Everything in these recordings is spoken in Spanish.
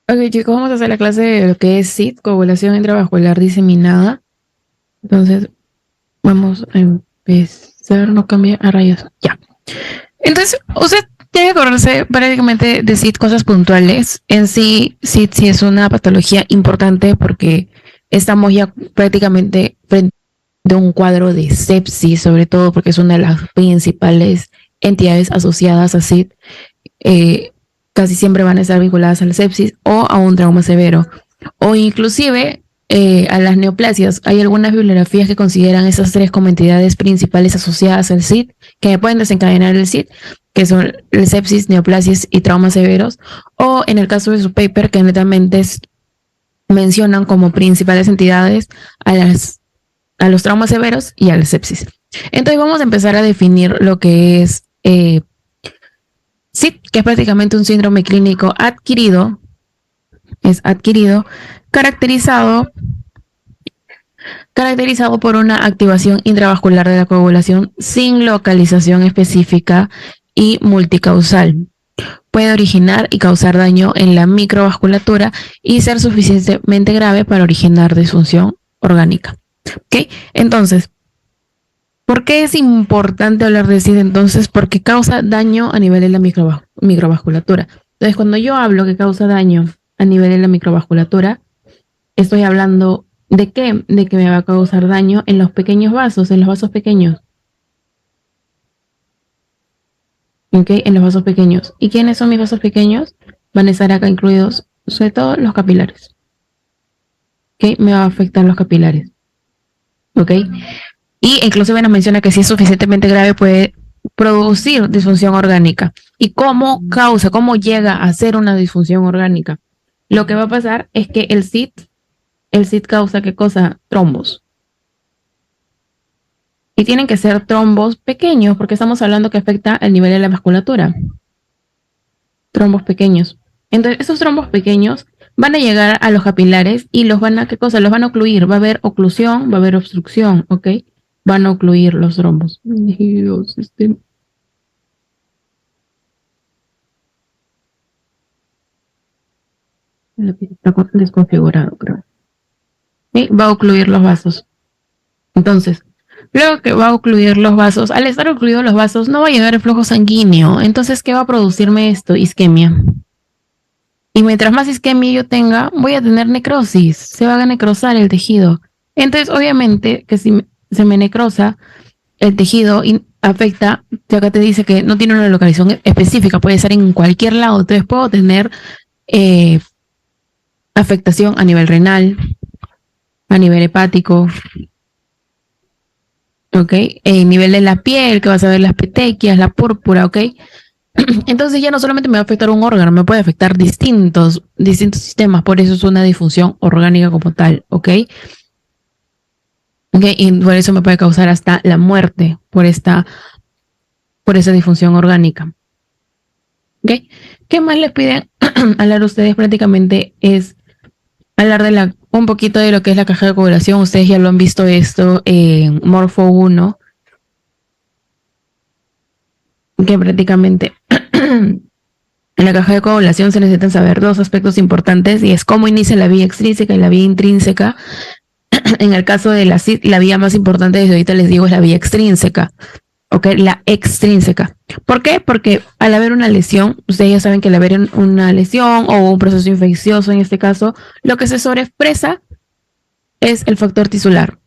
Ok, chicos, vamos a hacer la clase de lo que es SID, coagulación intravascular diseminada. Entonces, vamos a empezar, no cambia a rayos. Ya. Entonces, usted tiene que acordarse prácticamente de SID cosas puntuales. En sí, SID sí es una patología importante porque estamos ya prácticamente frente a un cuadro de sepsis, sobre todo porque es una de las principales entidades asociadas a SID. eh, Casi siempre van a estar vinculadas al sepsis o a un trauma severo o inclusive a las neoplasias. Hay algunas bibliografías que consideran esas tres como entidades principales asociadas al SID que pueden desencadenar el SID, que son el sepsis, neoplasias y traumas severos, o en el caso de su paper que netamente mencionan como principales entidades a los traumas severos y al sepsis. Entonces vamos a empezar a definir lo que es SID, que es prácticamente un síndrome clínico adquirido, es adquirido, caracterizado, caracterizado por una activación intravascular de la coagulación sin localización específica y multicausal. Puede originar y causar daño en la microvasculatura y ser suficientemente grave para originar disfunción orgánica. ¿Okay? Entonces, ¿por qué es importante hablar de SID entonces? Porque causa daño a nivel de la microvasculatura. Entonces, cuando yo hablo que causa daño a nivel de la microvasculatura, estoy hablando de qué, de que me va a causar daño en los pequeños vasos, en los vasos pequeños, ¿ok? En los vasos pequeños. ¿Y quiénes son mis vasos pequeños? Van a estar acá incluidos, sobre todo los capilares, ¿ok? Me va a afectar los capilares, ¿ok? Y inclusive nos menciona que si es suficientemente grave puede producir disfunción orgánica. ¿Y cómo causa, cómo llega a ser una disfunción orgánica? Lo que va a pasar es que el SID causa ¿qué cosa? Trombos. Y tienen que ser trombos pequeños porque estamos hablando que afecta el nivel de la vasculatura. Trombos pequeños. Entonces, esos trombos pequeños van a llegar a los capilares y los van a, ¿qué cosa? Los van a ocluir. Va a haber oclusión, va a haber obstrucción, ¿ok? Van a ocluir los trombos. Dios, está desconfigurado, creo. ¿Sí? Va a ocluir los vasos. Entonces, luego que va a ocluir los vasos, al estar ocluidos los vasos, no va a llegar el flujo sanguíneo. Entonces, ¿qué va a producirme esto? Isquemia. Y mientras más isquemia yo tenga, voy a tener necrosis, se va a necrosar el tejido. Entonces, obviamente, que si se me necrosa el tejido y afecta, que acá te dice que no tiene una localización específica, puede estar en cualquier lado, entonces puedo tener eh, afectación a nivel renal, a nivel hepático, ¿ok? En nivel de la piel, que vas a ver las petequias, la púrpura, ¿ok? Entonces ya no solamente me va a afectar un órgano, me puede afectar distintos sistemas, por eso es una disfunción orgánica como tal, ¿ok? Okay, y por eso me puede causar hasta la muerte por esa disfunción orgánica. ¿Okay? ¿Qué más les piden hablar ustedes? Prácticamente es hablar de un poquito de lo que es la caja de coagulación. Ustedes ya lo han visto esto en Morfo 1, que prácticamente en la caja de coagulación se necesitan saber dos aspectos importantes y es cómo inicia la vía extrínseca y la vía intrínseca. En el caso de la vía más importante, desde ahorita les digo, es la vía extrínseca. ¿Ok? La extrínseca. ¿Por qué? Porque al haber una lesión, ustedes ya saben que al haber una lesión o un proceso infeccioso en este caso, lo que se sobreexpresa es el factor tisular.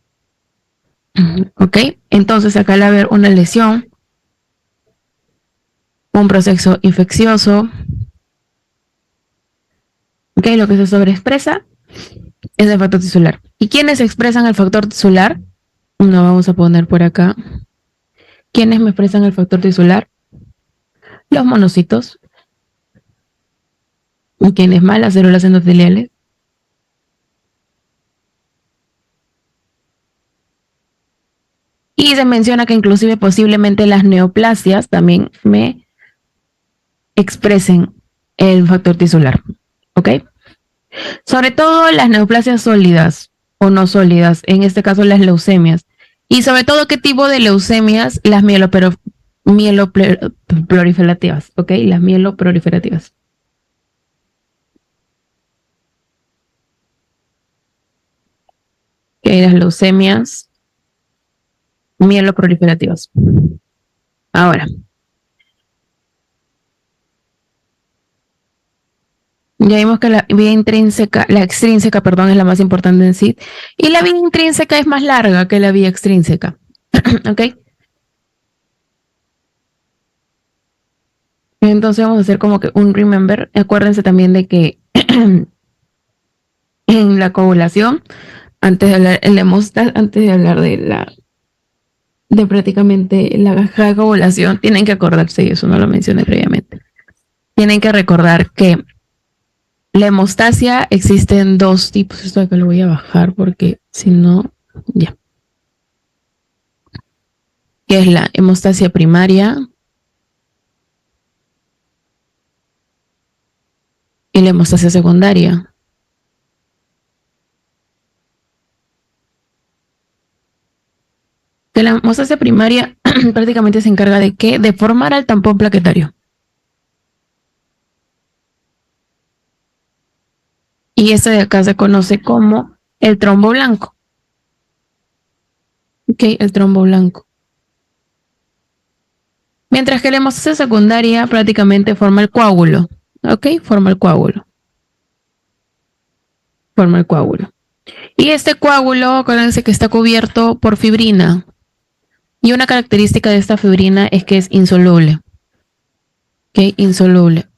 ¿Ok? Entonces acá al haber una lesión, un proceso infeccioso, ¿ok? Lo que se sobreexpresa es el factor tisular. ¿Y quiénes expresan el factor tisular? No vamos a poner por acá. ¿Quiénes me expresan el factor tisular? Los monocitos. ¿Quiénes más? Las células endoteliales. Y se menciona que inclusive posiblemente las neoplasias también me expresen el factor tisular. ¿Ok? Sobre todo las neoplasias sólidas o no sólidas, en este caso las leucemias. Y sobre todo qué tipo de leucemias, las mieloproliferativas, ¿ok? Las mieloproliferativas. que hay las leucemias mieloproliferativas. Ahora, ya vimos que la vía intrínseca, la extrínseca, perdón, es la más importante en sí, y la vía intrínseca es más larga que la vía extrínseca. ¿Ok? Entonces vamos a hacer como que un remember. Acuérdense también de que en la coagulación, antes de hablar, antes de hablar de prácticamente la caja de coagulación, tienen que acordarse, y eso no lo mencioné previamente, tienen que recordar que la hemostasia existe en dos tipos. Esto acá lo voy a bajar porque si no, ya. Que es la hemostasia primaria y la hemostasia secundaria. Que la hemostasia primaria prácticamente se encarga de ¿qué? De formar al tampón plaquetario. Y este de acá se conoce como el trombo blanco. Ok, el trombo blanco. Mientras que la hemostasia secundaria prácticamente forma el coágulo. Ok, forma el coágulo. Forma el coágulo. Y este coágulo, acuérdense que está cubierto por fibrina. Y una característica de esta fibrina es que es insoluble. Ok, insoluble.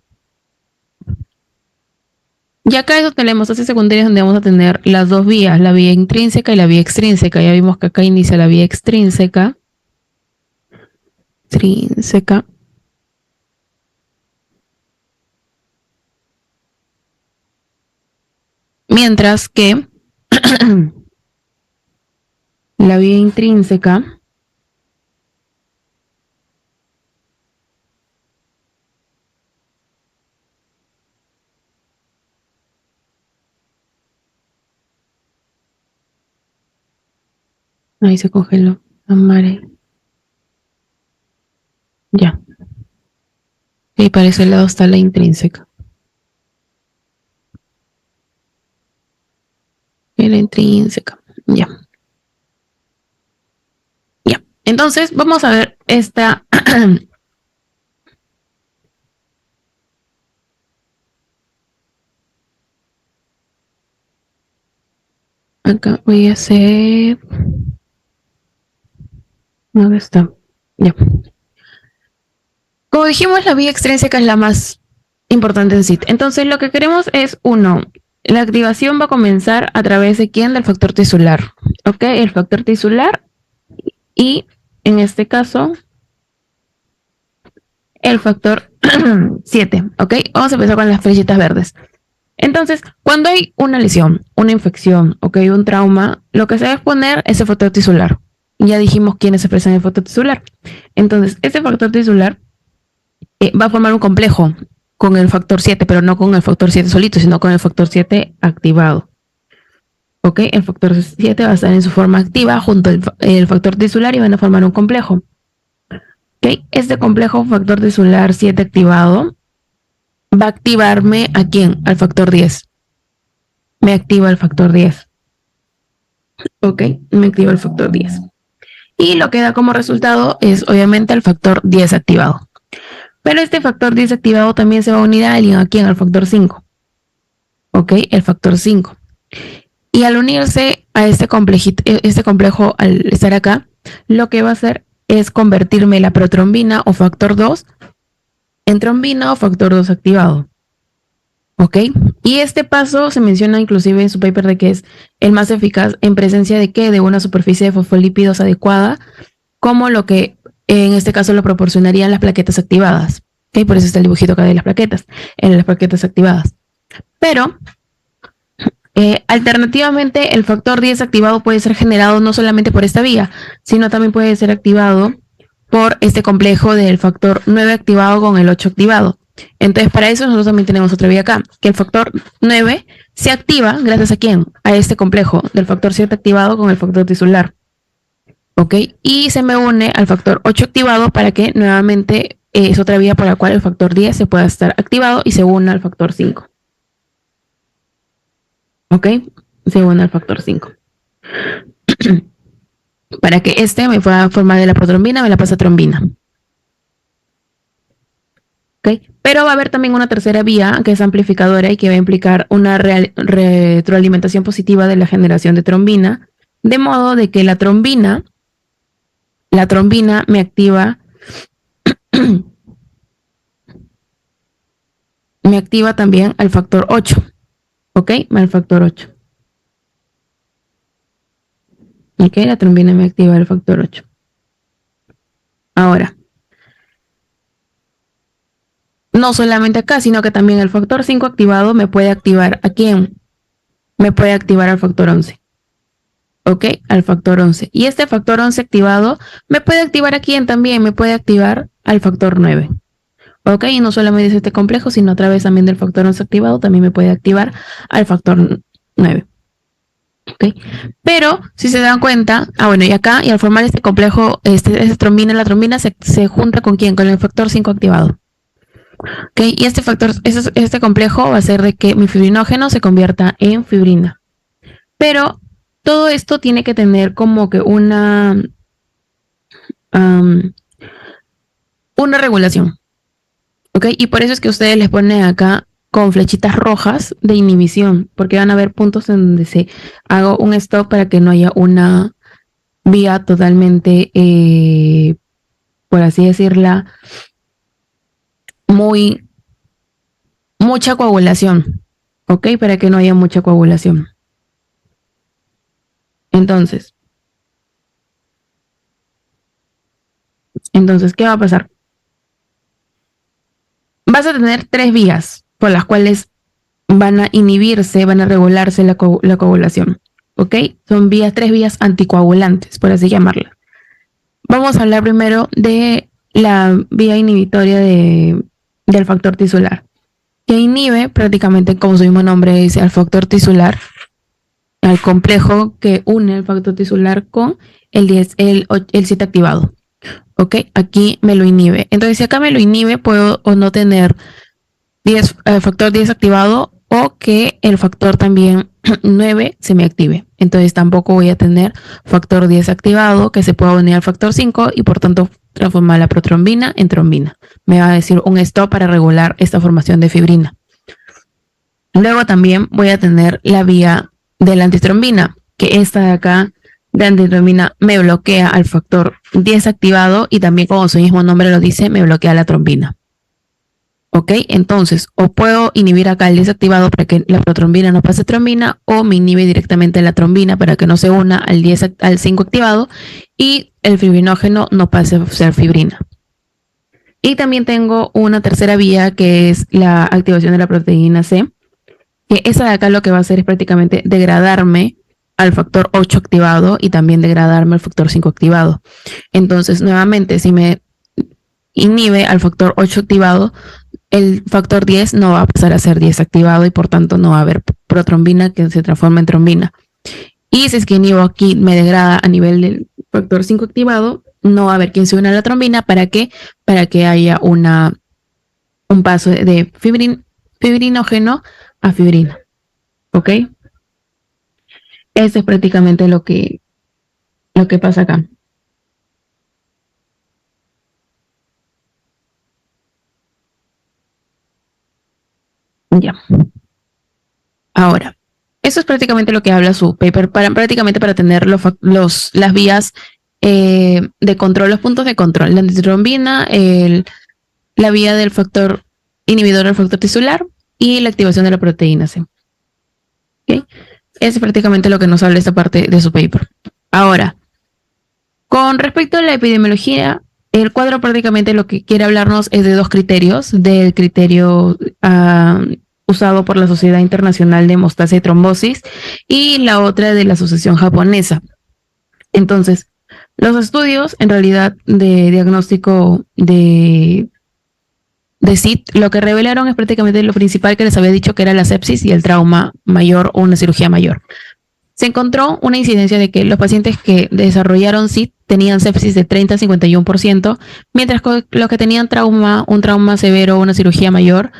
Y acá es donde la hemostasia secundaria es donde vamos a tener las dos vías, la vía intrínseca y la vía extrínseca. Ya vimos que acá inicia la vía extrínseca. Mientras que la vía intrínseca ahí se congeló. Amare. Ya. Y para ese lado está la intrínseca. Y la intrínseca. Ya. Ya. Entonces, vamos a ver esta. Acá voy a hacer. ¿Dónde está? Ya. Como dijimos, la vía extrínseca es la más importante en sí. Entonces, lo que queremos es, uno, la activación va a comenzar a través de quién? Del factor tisular. ¿Ok? El factor tisular y, en este caso, el factor 7. ¿Ok? Vamos a empezar con las flechitas verdes. Entonces, cuando hay una lesión, una infección, ¿ok? Un trauma, lo que se debe poner es el factor tisular. Ya dijimos quiénes se expresan en el factor tisular. Entonces, este factor tisular va a formar un complejo con el factor 7, pero no con el factor 7 solito, sino con el factor 7 activado. ¿Ok? El factor 7 va a estar en su forma activa junto al factor tisular y van a formar un complejo. ¿Ok? Este complejo factor tisular 7 activado va a activarme ¿a quién? Al factor 10. Me activa el factor 10. ¿Ok? Me activa el factor 10. Y lo que da como resultado es obviamente el factor 10 activado. Pero este factor 10 activado también se va a unir a alguien, ¿a quién? Al factor 5. ¿Ok? El factor 5. Y al unirse a este complejo, al estar acá, lo que va a hacer es convertirme la protrombina o factor 2 en trombina o factor 2 activado. ¿Ok? Y este paso se menciona inclusive en su paper de que es el más eficaz en presencia de qué? De una superficie de fosfolípidos adecuada, como lo que en este caso lo proporcionarían las plaquetas activadas. ¿Ok? Por eso está el dibujito acá de las plaquetas, en las plaquetas activadas. Pero alternativamente, el factor 10 activado puede ser generado no solamente por esta vía, sino también puede ser activado por este complejo del factor 9 activado con el 8 activado. Entonces, para eso nosotros también tenemos otra vía acá, que el factor 9 se activa gracias a quién? A este complejo del factor 7 activado con el factor tisular. ¿Ok? Y se me une al factor 8 activado para que nuevamente es otra vía por la cual el factor 10 se pueda estar activado y se una al factor 5. ¿Ok? Se une al factor 5. Para que me pueda formar de la protrombina, me la pasa trombina. ¿Okay? Pero va a haber también una tercera vía que es amplificadora y que va a implicar una retroalimentación positiva de la generación de trombina, de modo de que la trombina me activa me activa también al factor 8, ¿ok? Al factor 8. ¿Ok? La trombina me activa el factor 8. Ahora, no solamente acá, sino que también el factor 5 activado me puede activar ¿a quién? Me puede activar al factor 11. ¿Ok? Al factor 11. Y este factor 11 activado me puede activar ¿a quién también? Me puede activar al factor 9. ¿Ok? Y no solamente es este complejo, sino a través también del factor 11 activado, también me puede activar al factor 9. ¿Ok? Pero si se dan cuenta, bueno, y acá, y al formar este complejo, trombina, la trombina se junta ¿con quién? Con el factor 5 activado. ¿Ok? Y este complejo va a hacer de que mi fibrinógeno se convierta en fibrina. Pero todo esto tiene que tener como que una regulación. ¿Ok? Y por eso es que ustedes les ponen acá con flechitas rojas de inhibición, porque van a haber puntos en donde se hago un stop para que no haya una vía totalmente, por así decirla, mucha coagulación, ¿ok? Para que no haya mucha coagulación. Entonces, ¿qué va a pasar? Vas a tener 3 vías por las cuales van a inhibirse, van a regularse la coagulación, ¿ok? Son 3 vías anticoagulantes, por así llamarla. Vamos a hablar primero de la vía inhibitoria del factor tisular, que inhibe prácticamente, como su mismo nombre dice, al factor tisular, al complejo que une el factor tisular con el 7 activado. ¿Ok? Aquí me lo inhibe. Entonces, si acá me lo inhibe, puedo o no tener factor 10 activado o que el factor también 9 se me active. Entonces, tampoco voy a tener factor 10 activado que se pueda unir al factor 5 y por tanto transformar la protrombina en trombina. Me va a decir un stop para regular esta formación de fibrina. Luego también voy a tener la vía de la antitrombina, que esta de acá de antitrombina me bloquea al factor 10 activado y también, como su mismo nombre lo dice, me bloquea la trombina. ¿Ok? Entonces, o puedo inhibir acá el 10 activado para que la protrombina no pase trombina, o me inhibe directamente la trombina para que no se una al 5 activado y el fibrinógeno no pase a ser fibrina. Y también tengo una tercera vía que es la activación de la proteína C, que esa de acá lo que va a hacer es prácticamente degradarme al factor 8 activado y también degradarme al factor 5 activado. Entonces, nuevamente, si me inhibe al factor 8 activado, el factor 10 no va a pasar a ser 10 activado y por tanto no va a haber protrombina que se transforma en trombina. Y si es que inhibo aquí me degrada a nivel del factor 5 activado, no va a haber quien se una a la trombina. ¿Para qué? Para que haya un paso de fibrinógeno a fibrina. ¿Ok? Eso es prácticamente lo que pasa acá. Ya. Ahora, eso es prácticamente lo que habla su paper, prácticamente para tener las vías de control, los puntos de control, la antitrombina, la vía del factor inhibidor del factor tisular y la activación de la proteína C. ¿Okay? Eso es prácticamente lo que nos habla esta parte de su paper. Ahora, con respecto a la epidemiología, el cuadro prácticamente lo que quiere hablarnos es de 2 criterios, del criterio usado por la Sociedad Internacional de Hemostasia y Trombosis y la otra de la Asociación Japonesa. Entonces, los estudios en realidad de diagnóstico de SID lo que revelaron es prácticamente lo principal que les había dicho, que era la sepsis y el trauma mayor o una cirugía mayor. Se encontró una incidencia de que los pacientes que desarrollaron SID tenían sepsis de 30 a 51%, mientras que los que tenían un trauma severo o una cirugía mayor,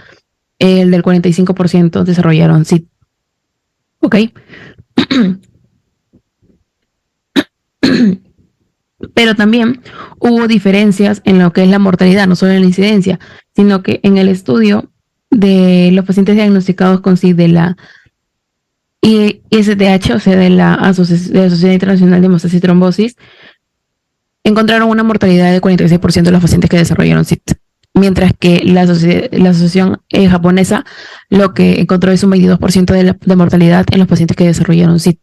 el del 45% desarrollaron SID. ¿Ok? Pero también hubo diferencias en lo que es la mortalidad, no solo en la incidencia, sino que en el estudio de los pacientes diagnosticados con SID de la ISTH, o sea, de la Sociedad Internacional de Hemostasia y Trombosis, encontraron una mortalidad del 46% de los pacientes que desarrollaron SID, mientras que la asociación japonesa lo que encontró es un 22% de mortalidad en los pacientes que desarrollaron SID.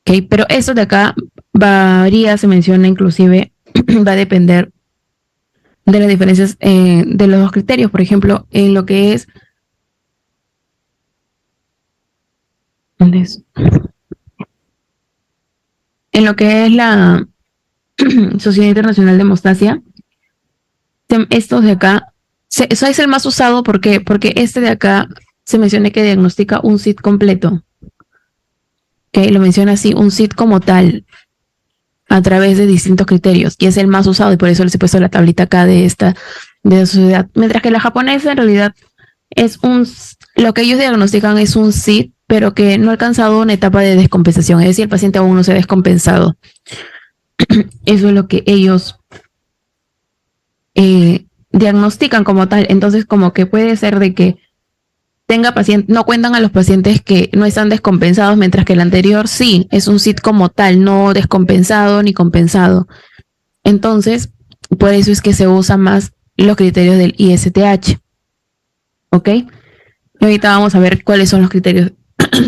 ¿Okay? Pero eso de acá varía, se menciona inclusive, va a depender de las diferencias de los dos criterios. Por ejemplo, en lo que es la Sociedad Internacional de Hemostasia, estos de acá, eso es el más usado. ¿Por qué? Porque este de acá se menciona que diagnostica un SID completo. ¿Okay? Lo menciona así, un SID como tal, a través de distintos criterios, y es el más usado, y por eso les he puesto la tablita acá de la sociedad. Mientras que la japonesa en realidad es lo que ellos diagnostican es un SID, pero que no ha alcanzado una etapa de descompensación, es decir, el paciente aún no se ha descompensado. Eso es lo que ellos diagnostican como tal. Entonces, como que puede ser de que tenga pacientes, no cuentan a los pacientes que no están descompensados, mientras que el anterior sí, es un SID como tal, no descompensado ni compensado. Entonces, por eso es que se usan más los criterios del ISTH. ¿Ok? Y ahorita vamos a ver cuáles son los criterios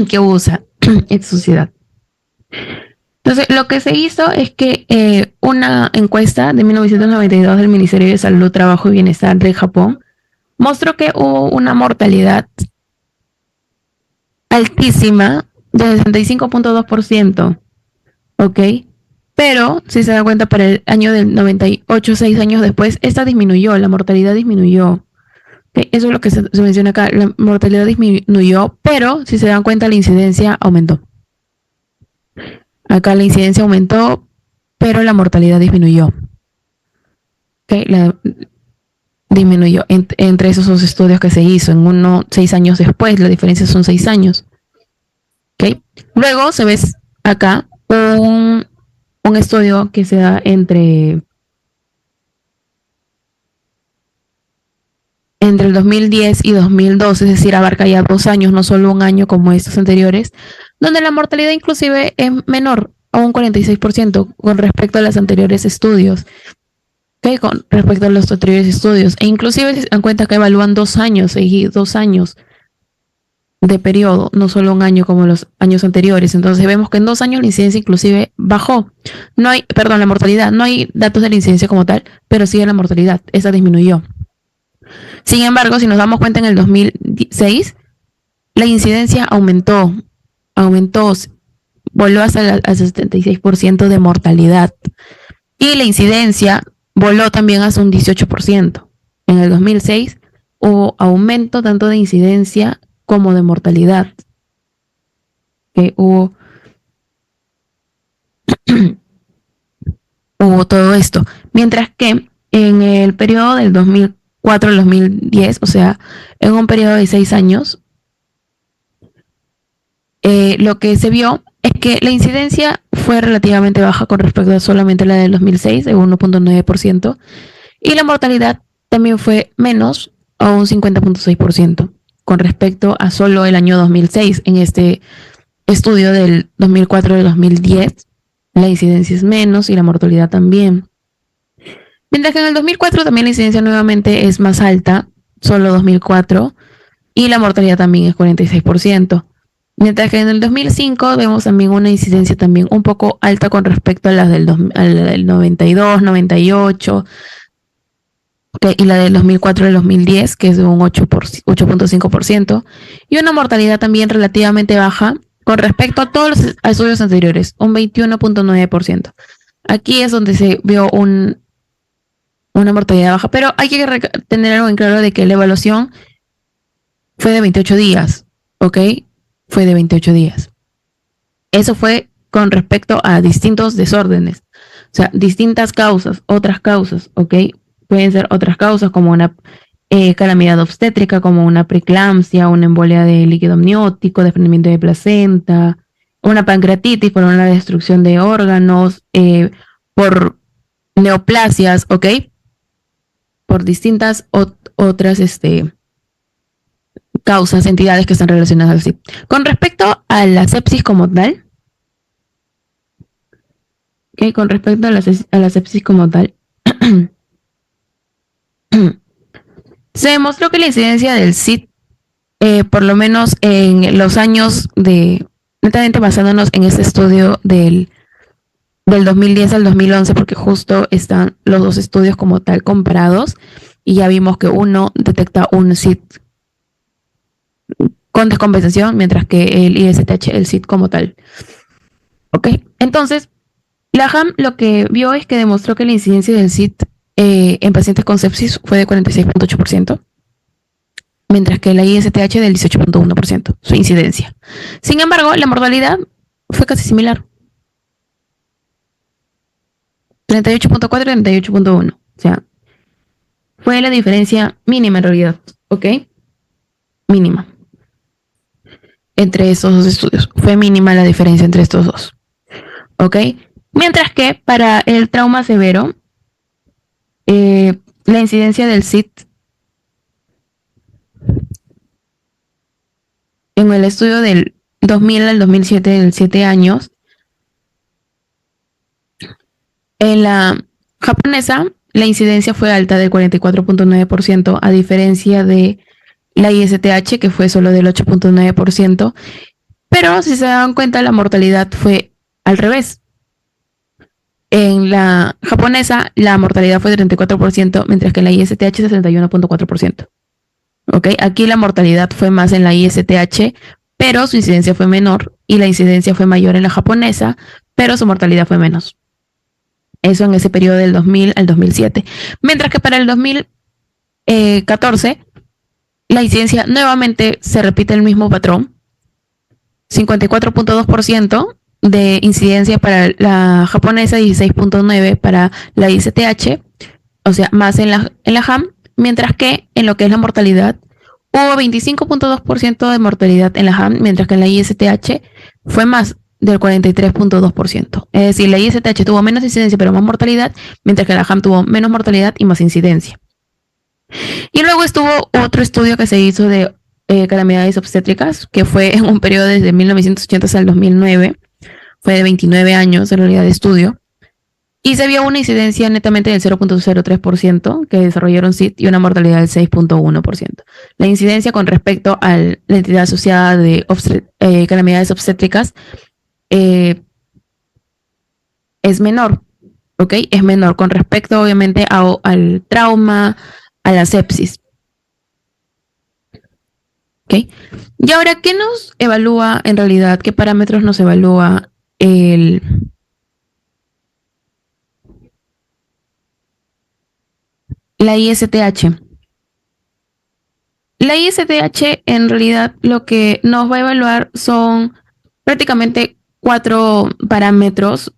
que usa esta sociedad. Entonces, lo que se hizo es que una encuesta de 1992 del Ministerio de Salud, Trabajo y Bienestar de Japón mostró que hubo una mortalidad altísima de 65.2%, ¿ok? Pero, si se da cuenta, para el año del 98, 6 años después, esta disminuyó, la mortalidad disminuyó. ¿Okay? Eso es lo que se menciona acá, la mortalidad disminuyó, pero, si se dan cuenta, la incidencia aumentó. Acá la incidencia aumentó, pero la mortalidad disminuyó. ¿Okay? Disminuyó entre esos dos estudios que se hizo. En uno, 6 años después, la diferencia son 6 años. ¿Okay? Luego se ve acá un estudio que se da entre el 2010 y 2012, es decir, abarca ya 2 años, no solo un año como estos anteriores, donde la mortalidad inclusive es menor, a un 46% con respecto a los anteriores estudios. ¿Okay? Con respecto a los anteriores estudios. E inclusive se dan cuenta que evalúan 2 años, 2 años de periodo, no solo un año como los años anteriores. Entonces vemos que en 2 años la incidencia inclusive bajó. La mortalidad. No hay datos de la incidencia como tal, pero sí de la mortalidad. Esa disminuyó. Sin embargo, si nos damos cuenta, en el 2006, la incidencia aumentó, volvió hasta el 76% de mortalidad. Y la incidencia voló también hasta un 18%. En el 2006 hubo aumento tanto de incidencia como de mortalidad. Que hubo todo esto. Mientras que en el periodo del 2004 al 2010, o sea, en un periodo de 6 años, lo que se vio es que la incidencia fue relativamente baja con respecto a solamente la del 2006, de 1.9%, y la mortalidad también fue menos, a un 50.6%, con respecto a solo el año 2006. En este estudio del 2004 al 2010, la incidencia es menos y la mortalidad también. Mientras que en el 2004 también la incidencia nuevamente es más alta, solo 2004, y la mortalidad también es 46%. Mientras que en el 2005 vemos también una incidencia también un poco alta con respecto a las del 92, 98, okay, y la del 2004 al 2010, que es de un 8.5%, y una mortalidad también relativamente baja con respecto a todos los estudios anteriores, un 21.9%. Aquí es donde se vio una mortalidad baja, pero hay que tener algo en claro de que la evaluación fue de 28 días, ¿ok? Fue de 28 días. Eso fue con respecto a distintos desórdenes, o sea, distintas causas, otras causas, ¿ok? Pueden ser otras causas como una calamidad obstétrica, como una preeclampsia, una embolia de líquido amniótico, desprendimiento de placenta, una pancreatitis, por una destrucción de órganos, por neoplasias, ¿ok? Por distintas otras causas, entidades que están relacionadas así. Con respecto a la sepsis como tal, ¿ok? Con respecto a la sepsis como tal, se demostró que la incidencia del SID, por lo menos en los años de, netamente basándonos en este estudio del 2010 al 2011, porque justo están los dos estudios como tal comparados, y ya vimos que uno detecta un SID con descompensación, mientras que el ISTH, el SID como tal. ¿Ok? Entonces, la HAM lo que vio es que demostró que la incidencia del SID en pacientes con sepsis fue de 46.8%, mientras que la ISTH del 18.1%, su incidencia. Sin embargo, la mortalidad fue casi similar, 38.4 y 38.1. O sea, fue la diferencia mínima en realidad, ¿ok? Mínima entre estos dos estudios. Fue mínima la diferencia entre estos dos, ¿ok? Mientras que para el trauma severo, la incidencia del SID en el estudio del 2000 al 2007, de 7 años, en la japonesa la incidencia fue alta del 44.9%, a diferencia de la ISTH, que fue solo del 8.9%, pero si se dan cuenta, la mortalidad fue al revés. En la japonesa, la mortalidad fue de 34%, mientras que en la ISTH 61.4%. ¿Ok? Aquí la mortalidad fue más en la ISTH, pero su incidencia fue menor, y la incidencia fue mayor en la japonesa, pero su mortalidad fue menos. Eso en ese periodo del 2000 al 2007. Mientras que para el 2014, la incidencia nuevamente se repite el mismo patrón, 54.2% de incidencia para la japonesa, 16.9% para la ICTH, o sea, más en la HAM, mientras que en lo que es la mortalidad, hubo 25.2% de mortalidad en la HAM, mientras que en la ISTH fue más del 43.2%. Es decir, la ISTH tuvo menos incidencia pero más mortalidad, mientras que la HAM tuvo menos mortalidad y más incidencia. Y luego estuvo otro estudio que se hizo de calamidades obstétricas, que fue en un periodo desde 1980 hasta el 2009, fue de 29 años en realidad de estudio, y se vio una incidencia netamente del 0.03% que desarrollaron SID y una mortalidad del 6.1%. La incidencia con respecto a la entidad asociada de calamidades obstétricas eh, es menor, ¿ok? Es menor con respecto obviamente al trauma, a la sepsis. ¿Ok? Y ahora, ¿qué nos evalúa en realidad? ¿Qué parámetros nos evalúa el, la ISTH? La ISTH en realidad lo que nos va a evaluar son prácticamente 4 parámetros,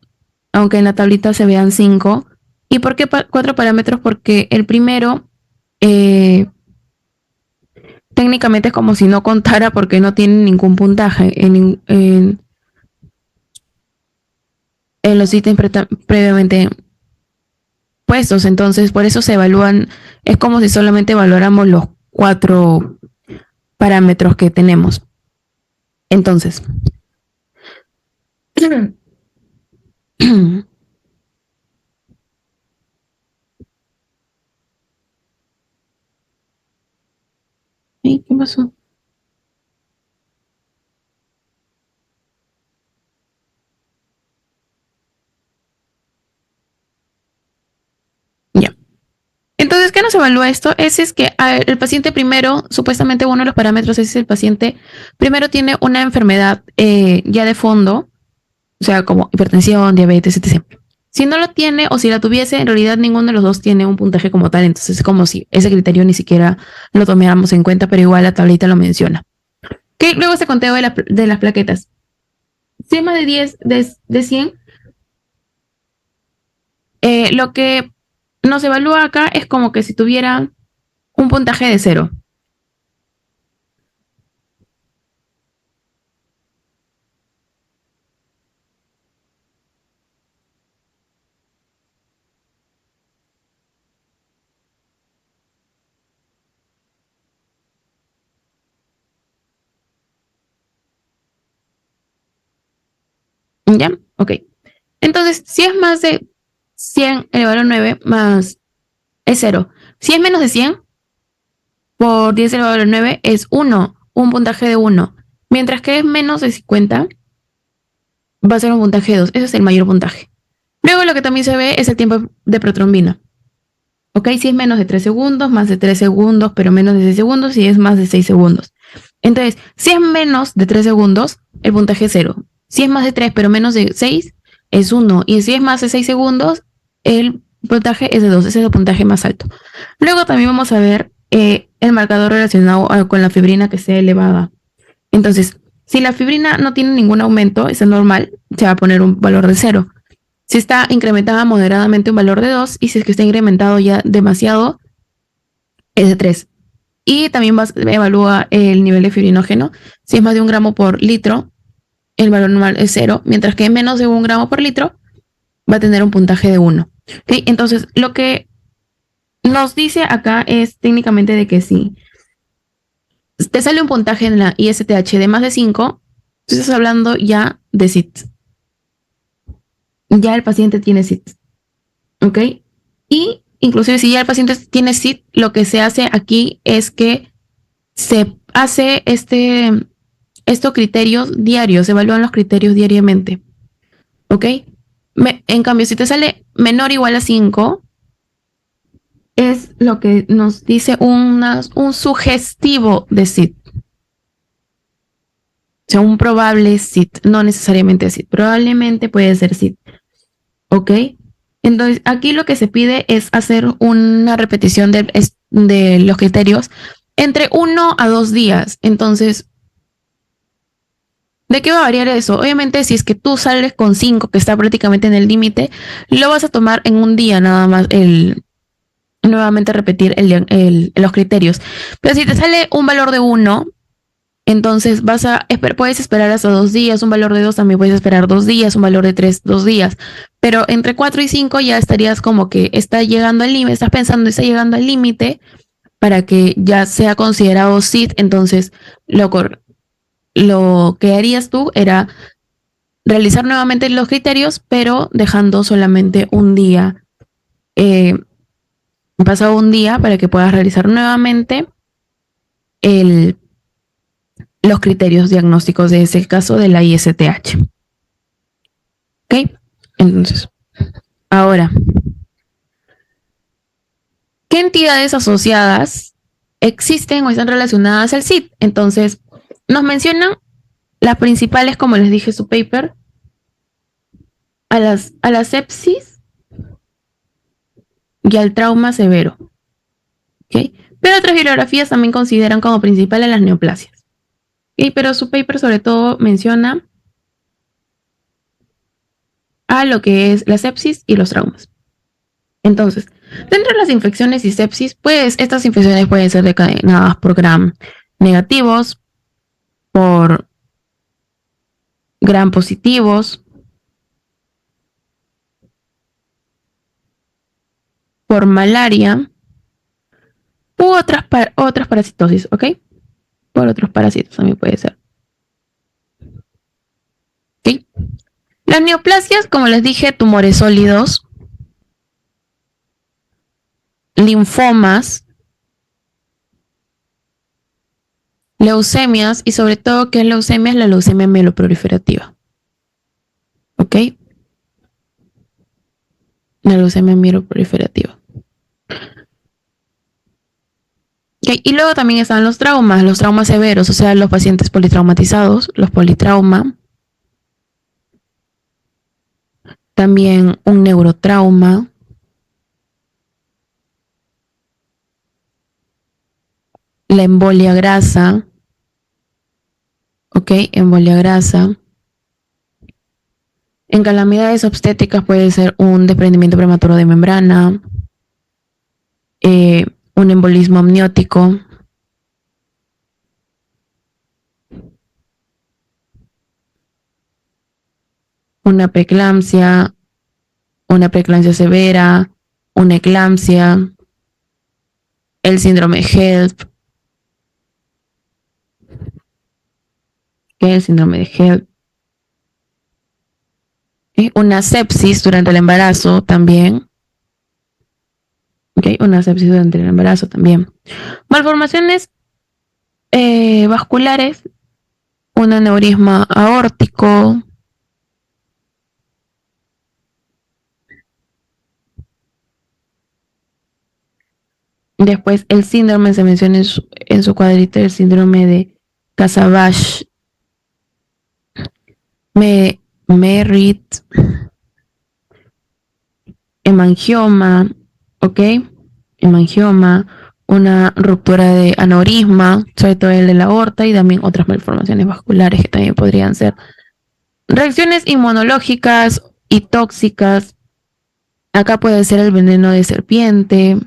aunque en la tablita se vean 5. ¿Y por qué 4 parámetros? Porque el primero técnicamente es como si no contara porque no tiene ningún puntaje en los ítems previamente puestos. Entonces, por eso se evalúan, es como si solamente evaluáramos los 4 parámetros que tenemos. Entonces, ¿qué pasó? Ya. Entonces, ¿qué nos evalúa esto? Es que el paciente primero, supuestamente uno de los parámetros es el paciente primero tiene una enfermedad ya de fondo, o sea, como hipertensión, diabetes, etc. Si no lo tiene o si la tuviese, en realidad ninguno de los dos tiene un puntaje como tal, entonces es como si ese criterio ni siquiera lo tomáramos en cuenta, pero igual la tablita lo menciona. ¿Qué? Luego este conteo de las plaquetas. Si es más de 10, de 100, lo que nos evalúa acá es como que si tuviera un puntaje de 0. ¿Ya? Ok. Entonces, si es más de 100 elevado a 9 más es 0. Si es menos de 100 por 10 elevado a 9 es 1, un puntaje de 1. Mientras que es menos de 50 va a ser un puntaje de 2. Ese es el mayor puntaje. Luego lo que también se ve es el tiempo de protrombina. Ok, si es menos de 3 segundos, más de 3 segundos, pero menos de 6 segundos, y es más de 6 segundos. Entonces, si es menos de 3 segundos, el puntaje es 0. Si es más de 3, pero menos de 6, es 1. Y si es más de 6 segundos, el puntaje es de 2. Ese es el puntaje más alto. Luego también vamos a ver el marcador relacionado con la fibrina que sea elevada. Entonces, si la fibrina no tiene ningún aumento, es normal, se va a poner un valor de 0. Si está incrementada moderadamente, un valor de 2, y si es que está incrementado ya demasiado, es de 3. Y también evalúa el nivel de fibrinógeno. Si es más de 1 gramo por litro, el valor normal es 0, mientras que menos de 1 gramo por litro va a tener un puntaje de 1. ¿Okay? Entonces, lo que nos dice acá es técnicamente de que si te sale un puntaje en la ISTH de más de 5, tú estás hablando ya de SIT. Ya el paciente tiene SIT. ¿Ok? Y inclusive si ya el paciente tiene SIT, lo que se hace aquí es que se hace estos criterios diarios, se evalúan los criterios diariamente. ¿Ok? En cambio, si te sale menor o igual a 5, es lo que nos dice un sugestivo de SIT. O sea, un probable SIT, no necesariamente SIT, probablemente puede ser SIT. ¿Ok? Entonces, aquí lo que se pide es hacer una repetición de los criterios entre 1 a 2 días. Entonces, ¿de qué va a variar eso? Obviamente, si es que tú sales con 5, que está prácticamente en el límite, lo vas a tomar en un día nada más nuevamente repetir los criterios. Pero si te sale un valor de 1, entonces puedes esperar hasta 2 días, un valor de 2 también puedes esperar 2 días, un valor de 3, 2 días. Pero entre 4 y 5 ya estarías como que está llegando al límite, estás pensando está llegando al límite para que ya sea considerado SID. Entonces, lo que harías tú era realizar nuevamente los criterios, pero dejando solamente un día, pasado un día para que puedas realizar nuevamente el, los criterios diagnósticos de ese caso de la ISTH. ¿Ok? Entonces, ahora, ¿qué entidades asociadas existen o están relacionadas al SID? Entonces, nos mencionan las principales, como les dije, su paper, a la sepsis y al trauma severo. ¿Okay? Pero otras bibliografías también consideran como principales las neoplasias. ¿Okay? Pero su paper sobre todo menciona a lo que es la sepsis y los traumas. Entonces, dentro de las infecciones y sepsis, pues estas infecciones pueden ser decadenadas por gram negativos, por gram positivos, por malaria u otras parasitosis, ¿ok? Por otros parásitos también puede ser. ¿Ok? Las neoplasias, como les dije, tumores sólidos, linfomas, leucemias y sobre todo, ¿qué es leucemia? Es la leucemia mieloproliferativa. ¿Ok? La leucemia mieloproliferativa. Okay. Y luego también están los traumas severos, o sea, los pacientes politraumatizados, los politrauma, también un neurotrauma, la embolia grasa, ok, embolia grasa. En calamidades obstétricas puede ser un desprendimiento prematuro de membrana, un embolismo amniótico, una preeclampsia severa, una eclampsia, el síndrome HELP, que es el síndrome de HELP, Una sepsis durante el embarazo también. Una sepsis durante el embarazo también. Malformaciones vasculares, un aneurisma aórtico. Después el síndrome se menciona en su cuadrito, el síndrome de Casabach, Merritt, hemangioma, ¿ok? Hemangioma, una ruptura de aneurisma, sobre todo el de la aorta, y también otras malformaciones vasculares que también podrían ser. Reacciones inmunológicas y tóxicas. Acá puede ser el veneno de serpiente,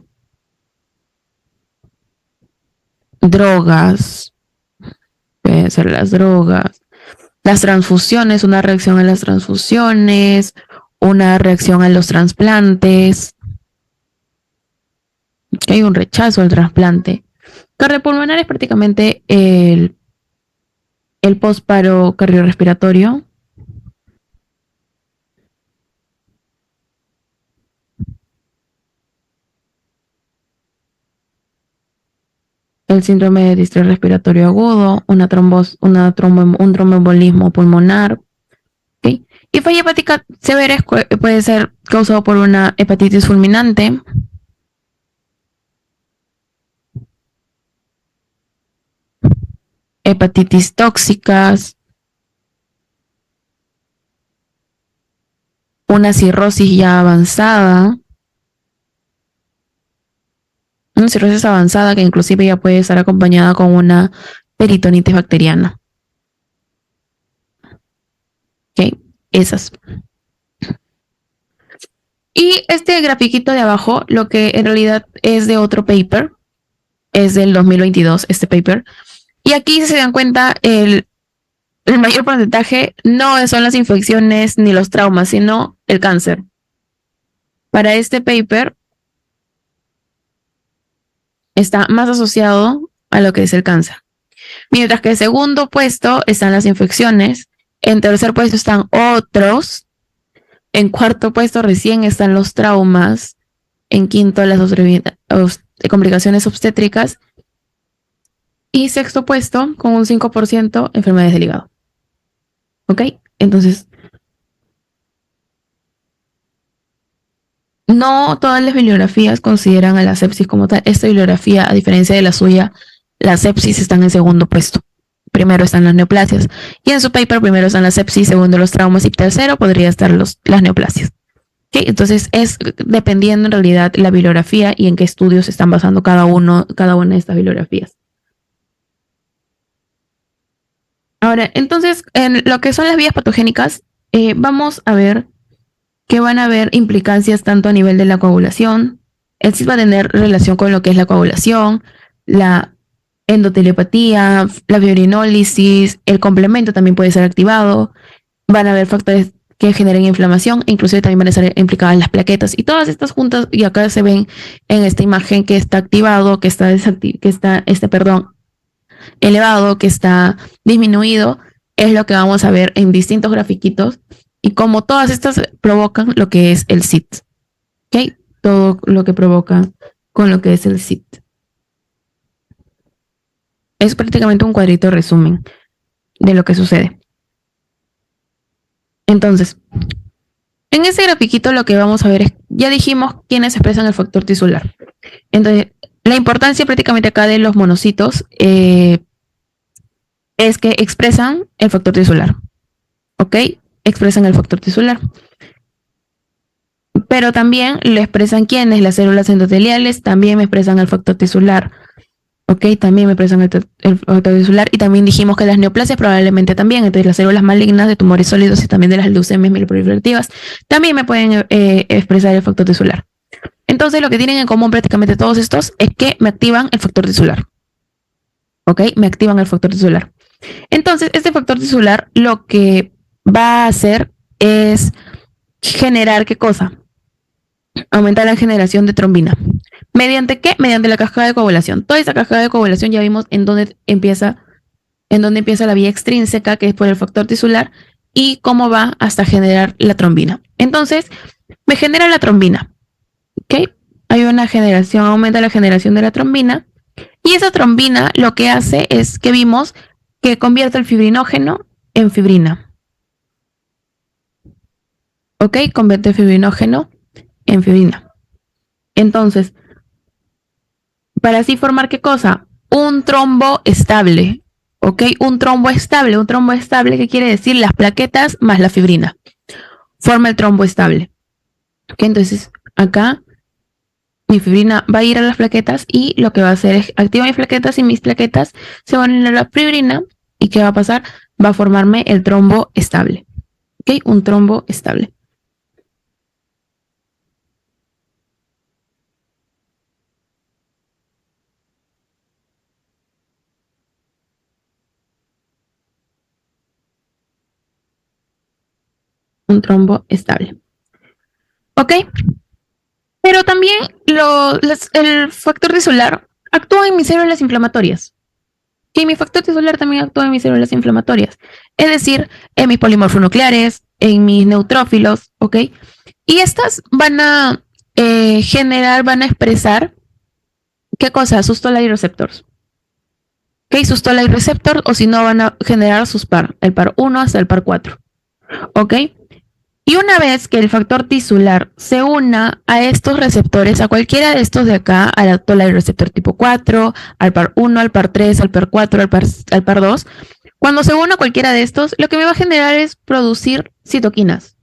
drogas, pueden ser las drogas, las transfusiones, una reacción a las transfusiones, una reacción a los trasplantes, que hay un rechazo al trasplante. Cardiopulmonar es prácticamente el posparo cardiorrespiratorio. El síndrome de distrés respiratorio agudo, un tromboembolismo pulmonar. ¿Okay? Y falla hepática severa puede ser causado por una hepatitis fulminante. Hepatitis tóxicas, una cirrosis ya avanzada, una cirrosis avanzada que inclusive ya puede estar acompañada con una peritonitis bacteriana. ¿Ok? Esas. Y este grafiquito de abajo, lo que en realidad es de otro paper, es del 2022, este paper. Y aquí, si se dan cuenta, el mayor porcentaje no son las infecciones ni los traumas, sino el cáncer. Para este paper está más asociado a lo que es el cáncer. Mientras que en segundo puesto están las infecciones, en tercer puesto están otros, en cuarto puesto recién están los traumas, en quinto las complicaciones obstétricas y sexto puesto, con un 5%, enfermedades del hígado. ¿Ok? Entonces, no todas las bibliografías consideran a la sepsis como tal. Esta bibliografía, a diferencia de la suya, las sepsis están en segundo puesto. Primero están las neoplasias. Y en su paper primero están las sepsis, segundo los traumas y tercero podría estar las neoplasias. ¿Okay? Entonces es dependiendo en realidad la bibliografía y en qué estudios se están basando cada una de estas bibliografías. Ahora, entonces, en lo que son las vías patogénicas, vamos a ver que van a haber implicancias tanto a nivel de la coagulación. El CID va a tener relación con lo que es la coagulación, la endoteliopatía, la fibrinólisis, el complemento también puede ser activado. Van a haber factores que generen inflamación, inclusive también van a estar implicadas las plaquetas y todas estas juntas, y acá se ven en esta imagen que está activado, que está elevado, que está disminuido, es lo que vamos a ver en distintos grafiquitos y como todas estas provocan lo que es el SIT. ¿Ok? Todo lo que provoca con lo que es el SIT. Es prácticamente un cuadrito de resumen de lo que sucede. Entonces, en ese grafiquito lo que vamos a ver es, ya dijimos quiénes expresan el factor tisular. Entonces, la importancia prácticamente acá de los monocitos es que expresan el factor tisular. ¿Ok? Expresan el factor tisular. Pero también lo expresan quienes, las células endoteliales también me expresan el factor tisular. ¿Ok? También me expresan el factor tisular. Y también dijimos que las neoplasias probablemente también. Entonces las células malignas de tumores sólidos y también de las leucemias mieloproliferativas también me pueden expresar el factor tisular. Entonces lo que tienen en común prácticamente todos estos es que me activan el factor tisular. ¿Ok? Me activan el factor tisular. Entonces este factor tisular lo que va a hacer es generar ¿qué cosa? Aumentar la generación de trombina. ¿Mediante qué? Mediante la cascada de coagulación. Toda esa cascada de coagulación ya vimos en dónde empieza la vía extrínseca, que es por el factor tisular, y cómo va hasta generar la trombina. Entonces, me genera la trombina, ¿ok? Hay una generación, aumenta la generación de la trombina, y esa trombina lo que hace es que vimos que convierte el fibrinógeno en fibrina, ¿ok? Convierte el fibrinógeno en fibrina. Entonces, para así formar ¿qué cosa? Un trombo estable, ¿ok? Un trombo estable, ¿qué quiere decir? Las plaquetas más la fibrina. Forma el trombo estable. ¿Ok? Entonces, acá mi fibrina va a ir a las plaquetas y lo que va a hacer es activar mis plaquetas y mis plaquetas se van a ir a la fibrina. ¿Y qué va a pasar? Va a formarme el trombo estable. ¿Ok? Un trombo estable. Un trombo estable. ¿Ok? Pero también el factor tisular actúa en mis células inflamatorias. Que mi factor tisular también actúa en mis células inflamatorias. Es decir, en mis polimorfonucleares, en mis neutrófilos, ¿ok? Y estas van a van a expresar, ¿qué cosa? Sus Toll-like receptors. ¿Ok? Sus Toll-like receptors, o si no, van a generar sus par, el par 1 hasta el par 4. ¿Ok? Y una vez que el factor tisular se una a estos receptores, a cualquiera de estos de acá, al Toll-like receptor tipo 4, al par 1, al par 3, al par 4, al par 2, cuando se una a cualquiera de estos, lo que me va a generar es producir citoquinas.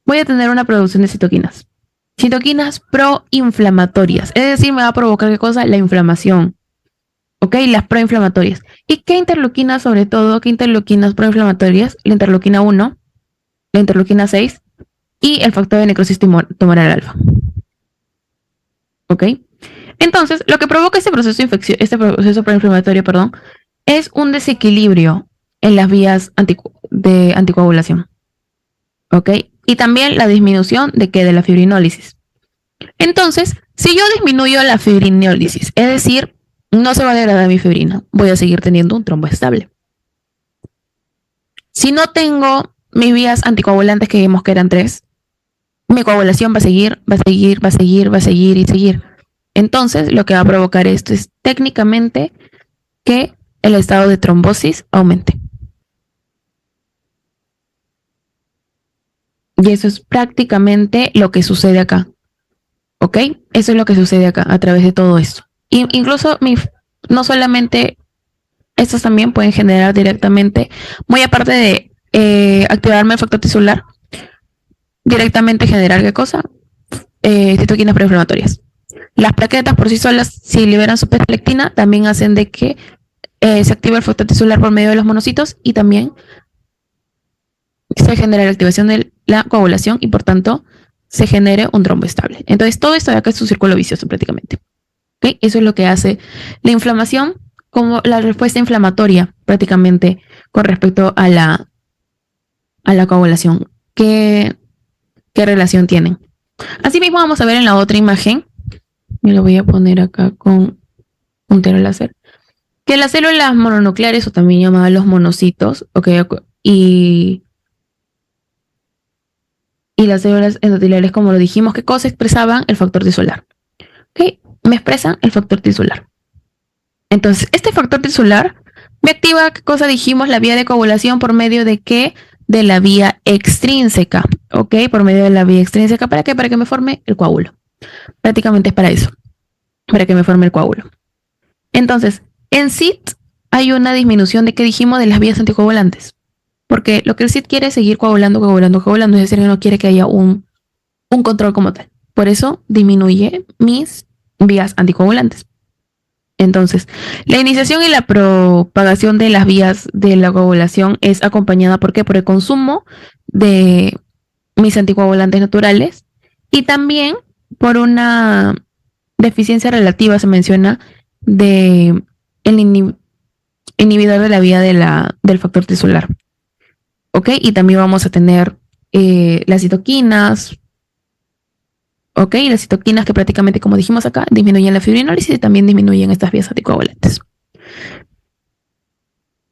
Voy a tener una producción de citoquinas. Citoquinas proinflamatorias, es decir, me va a provocar ¿qué cosa? La inflamación. ¿Ok? Las proinflamatorias. ¿Y qué interleuquinas sobre todo? ¿Qué interleuquinas proinflamatorias? La interleuquina 1, la interleuquina 6 y el factor de necrosis tumoral alfa. ¿Ok? Entonces, lo que provoca este proceso de infección, este proceso proinflamatorio, perdón, es un desequilibrio en las vías de anticoagulación. ¿Ok? Y también la disminución de ¿qué? De la fibrinólisis. Entonces, si yo disminuyo la fibrinólisis, es decir, no se va a degradar mi fibrina, voy a seguir teniendo un trombo estable. Si no tengo mis vías anticoagulantes, que vimos que eran 3, mi coagulación va a seguir, va a seguir, va a seguir, va a seguir y seguir. Entonces, lo que va a provocar esto es técnicamente que el estado de trombosis aumente. Y eso es prácticamente lo que sucede acá. ¿Ok? Eso es lo que sucede acá a través de todo esto. Y incluso no solamente estos también pueden generar directamente, muy aparte de activarme el factor tisular, directamente generar ¿qué cosa? Citoquinas proinflamatorias. Las plaquetas por sí solas, si liberan su beta-lectina, también hacen de que se active el factor tisular por medio de los monocitos y también se genera la activación de la coagulación y por tanto se genere un trombo estable. Entonces todo esto de acá es un círculo vicioso prácticamente. ¿Okay? Eso es lo que hace la inflamación como la respuesta inflamatoria prácticamente con respecto a la coagulación. ¿Qué relación tienen? Asimismo vamos a ver en la otra imagen, me lo voy a poner acá con puntero láser, que las células mononucleares o también llamadas los monocitos, okay, y las células endoteliales, como lo dijimos, ¿qué cosa expresaban? El factor tisular. ¿Okay? Me expresan el factor tisular. Entonces, este factor tisular me activa, ¿qué cosa dijimos? La vía de coagulación por medio de qué? De la vía extrínseca, ¿ok? Por medio de la vía extrínseca, ¿para qué? Para que me forme el coágulo. Prácticamente es para eso, para que me forme el coágulo. Entonces, en CIT hay una disminución de, ¿qué dijimos? De las vías anticoagulantes. Porque lo que el CIT quiere es seguir coagulando, es decir, que no quiere que haya un control como tal. Por eso disminuye mis vías anticoagulantes. Entonces, la iniciación y la propagación de las vías de la coagulación es acompañada ¿por qué? Por el consumo de mis anticoagulantes naturales y también por una deficiencia relativa, se menciona, de el inhibidor de la vía del factor tisular. ¿Ok? Y también vamos a tener las citoquinas, ¿ok? Las citoquinas que prácticamente, como dijimos acá, disminuyen la fibrinólisis y también disminuyen estas vías anticoagulantes.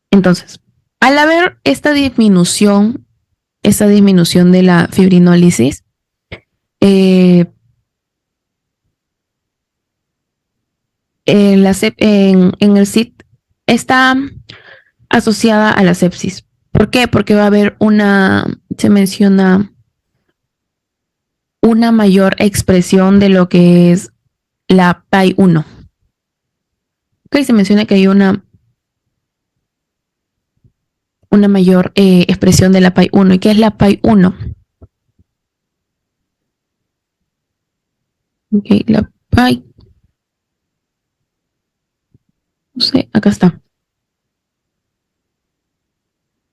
Entonces, Al haber esta disminución de la fibrinólisis, eh, en el SIT está asociada a la sepsis. ¿Por qué? Porque va a haber se menciona una mayor expresión de lo que es la PAI-1. Ok, se menciona que hay una mayor expresión de la PAI-1. ¿Y qué es la PAI-1? Ok, la PAI. No sé, acá está.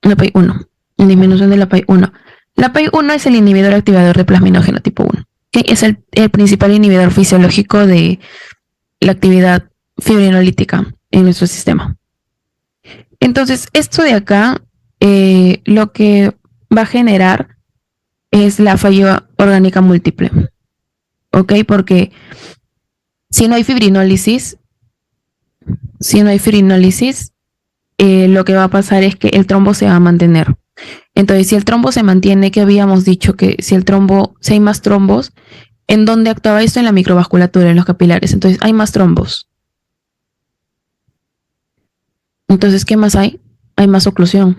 La PAI-1. Disminución de la PAI-1. La PAI-1 es el inhibidor activador de plasminógeno tipo 1. ¿Okay? Es el principal inhibidor fisiológico de la actividad fibrinolítica en nuestro sistema. Entonces, esto de acá, lo que va a generar es la falla orgánica múltiple. ¿Ok? Porque si no hay fibrinólisis, lo que va a pasar es que el trombo se va a mantener. Entonces, si el trombo se mantiene, que habíamos dicho que si hay más trombos, ¿en dónde actúa esto? En la microvasculatura, en los capilares. Entonces, hay más trombos. Entonces, ¿qué más hay? Hay más oclusión.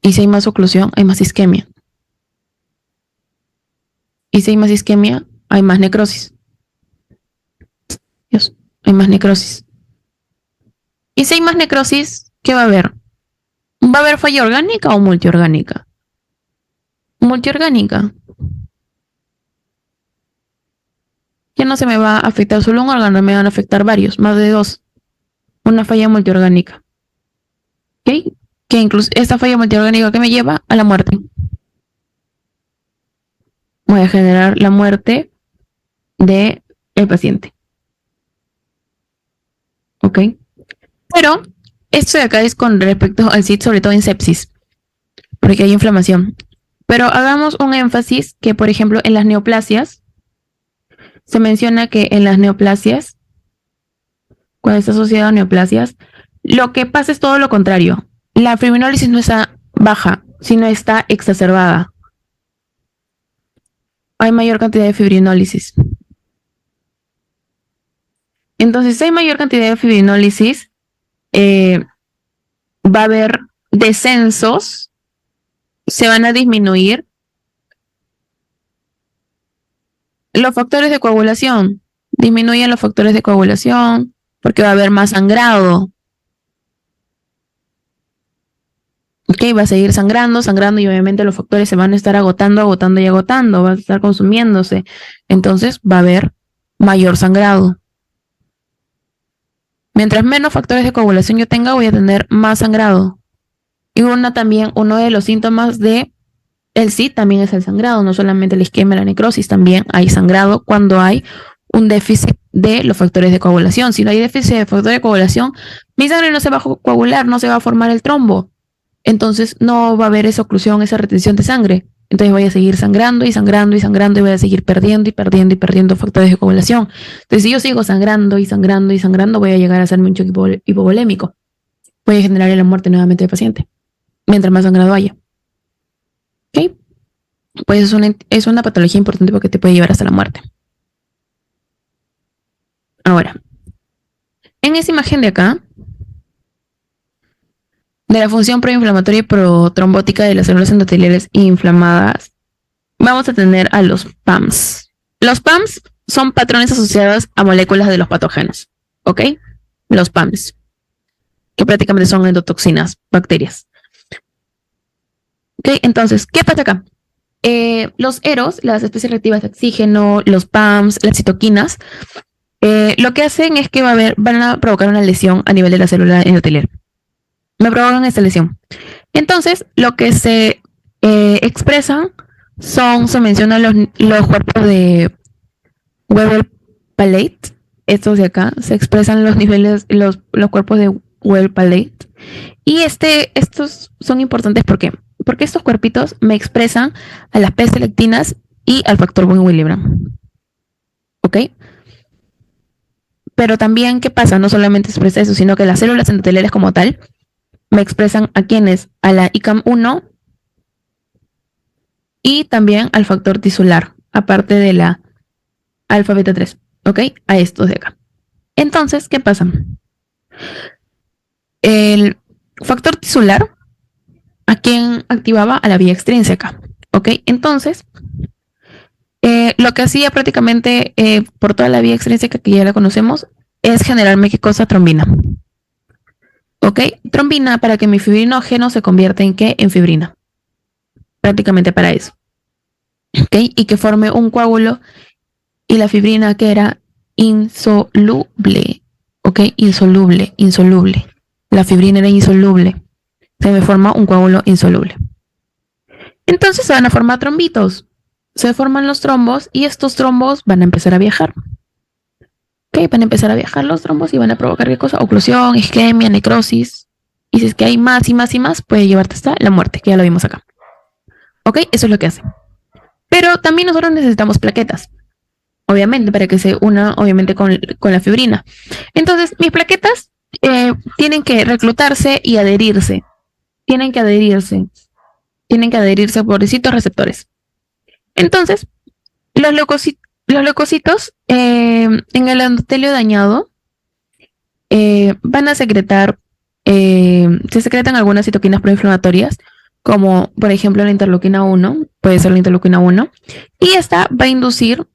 Y si hay más oclusión, hay más isquemia. Y si hay más isquemia, hay más necrosis. Dios, hay más necrosis. Y si hay más necrosis, ¿qué va a haber? ¿Va a haber falla orgánica o multiorgánica? Multiorgánica. Ya no se me va a afectar solo un órgano, me van a afectar varios, más de dos. Una falla multiorgánica. ¿Ok? Que incluso esta falla multiorgánica que me lleva a la muerte. Voy a generar la muerte del paciente. ¿Ok? Pero esto de acá es con respecto al SID, sobre todo en sepsis, porque hay inflamación. Pero hagamos un énfasis que, por ejemplo, en las neoplasias, se menciona que en las neoplasias, cuando está asociado a neoplasias, lo que pasa es todo lo contrario. La fibrinólisis no está baja, sino está exacerbada. Hay mayor cantidad de fibrinólisis. Entonces, si hay mayor cantidad de fibrinólisis, va a haber descensos, se van a disminuir los factores de coagulación. Disminuyen los factores de coagulación porque va a haber más sangrado. Ok, va a seguir sangrando y obviamente los factores se van a estar agotando, va a estar consumiéndose. Entonces va a haber mayor sangrado. Mientras menos factores de coagulación yo tenga, voy a tener más sangrado. Y uno de los síntomas de el SID también es el sangrado, no solamente la isquemia, la necrosis, también hay sangrado cuando hay un déficit de los factores de coagulación. Si no hay déficit de factores de coagulación, mi sangre no se va a coagular, no se va a formar el trombo. Entonces no va a haber esa oclusión, esa retención de sangre. Entonces voy a seguir sangrando y voy a seguir perdiendo factores de coagulación. Entonces si yo sigo sangrando, voy a llegar a hacerme un choque hipovolémico. Voy a generar la muerte nuevamente del paciente, mientras más sangrado haya. ¿Ok? Pues es una patología importante porque te puede llevar hasta la muerte. Ahora, en esa imagen de acá, de la función proinflamatoria y protrombótica de las células endoteliales inflamadas, vamos a tener a los PAMs. Los PAMs son patrones asociados a moléculas de los patógenos, ¿ok? Los PAMs, que prácticamente son endotoxinas, bacterias. ¿Ok? Entonces, ¿qué pasa acá? Los EROs, las especies reactivas de oxígeno, los PAMs, las citoquinas, lo que hacen es que van a provocar una lesión a nivel de la célula endotelial. Me provocan esta lesión. Entonces, lo que se expresan se mencionan los cuerpos de Weber-Palade. Estos de acá, se expresan los niveles, los cuerpos de Weber-Palade. Y estos son importantes porque estos cuerpitos me expresan a las P-selectinas y al factor von Willebrand. ¿Ok? pero también, ¿qué pasa? No solamente expresa eso, sino que las células endoteliales como tal me expresan a quienes, a la ICAM1 y también al factor tisular, aparte de la alfa beta 3, ¿ok? A estos de acá. Entonces, ¿qué pasa? El factor tisular, ¿a quién activaba? A la vía extrínseca, ¿ok? Entonces, lo que hacía prácticamente por toda la vía extrínseca que ya la conocemos es generarme qué cosa, trombina. ¿Ok? Trombina para que mi fibrinógeno se convierta en qué? En fibrina. Prácticamente para eso. ¿Ok? Y que forme un coágulo y la fibrina que era insoluble. ¿Ok? Insoluble, insoluble. La fibrina era insoluble. Se me forma un coágulo insoluble. Entonces se van a formar trombitos. Se forman los trombos y estos trombos van a empezar a viajar. ¿Ok? Van a empezar a viajar los trombos y van a provocar qué cosa? Oclusión, isquemia, necrosis. Y si es que hay más y más y más, puede llevarte hasta la muerte, que ya lo vimos acá. ¿Ok? Eso es lo que hace. Pero también nosotros necesitamos plaquetas, obviamente, para que se una, obviamente, con la fibrina. Entonces, mis plaquetas tienen que reclutarse y adherirse. Tienen que adherirse. Tienen que adherirse por distintos receptores. Entonces, los leucocitos en el endotelio dañado van a secretar, se secretan algunas citoquinas proinflamatorias, como por ejemplo la interleuquina 1, puede ser la interleuquina 1, y esta va a inducir,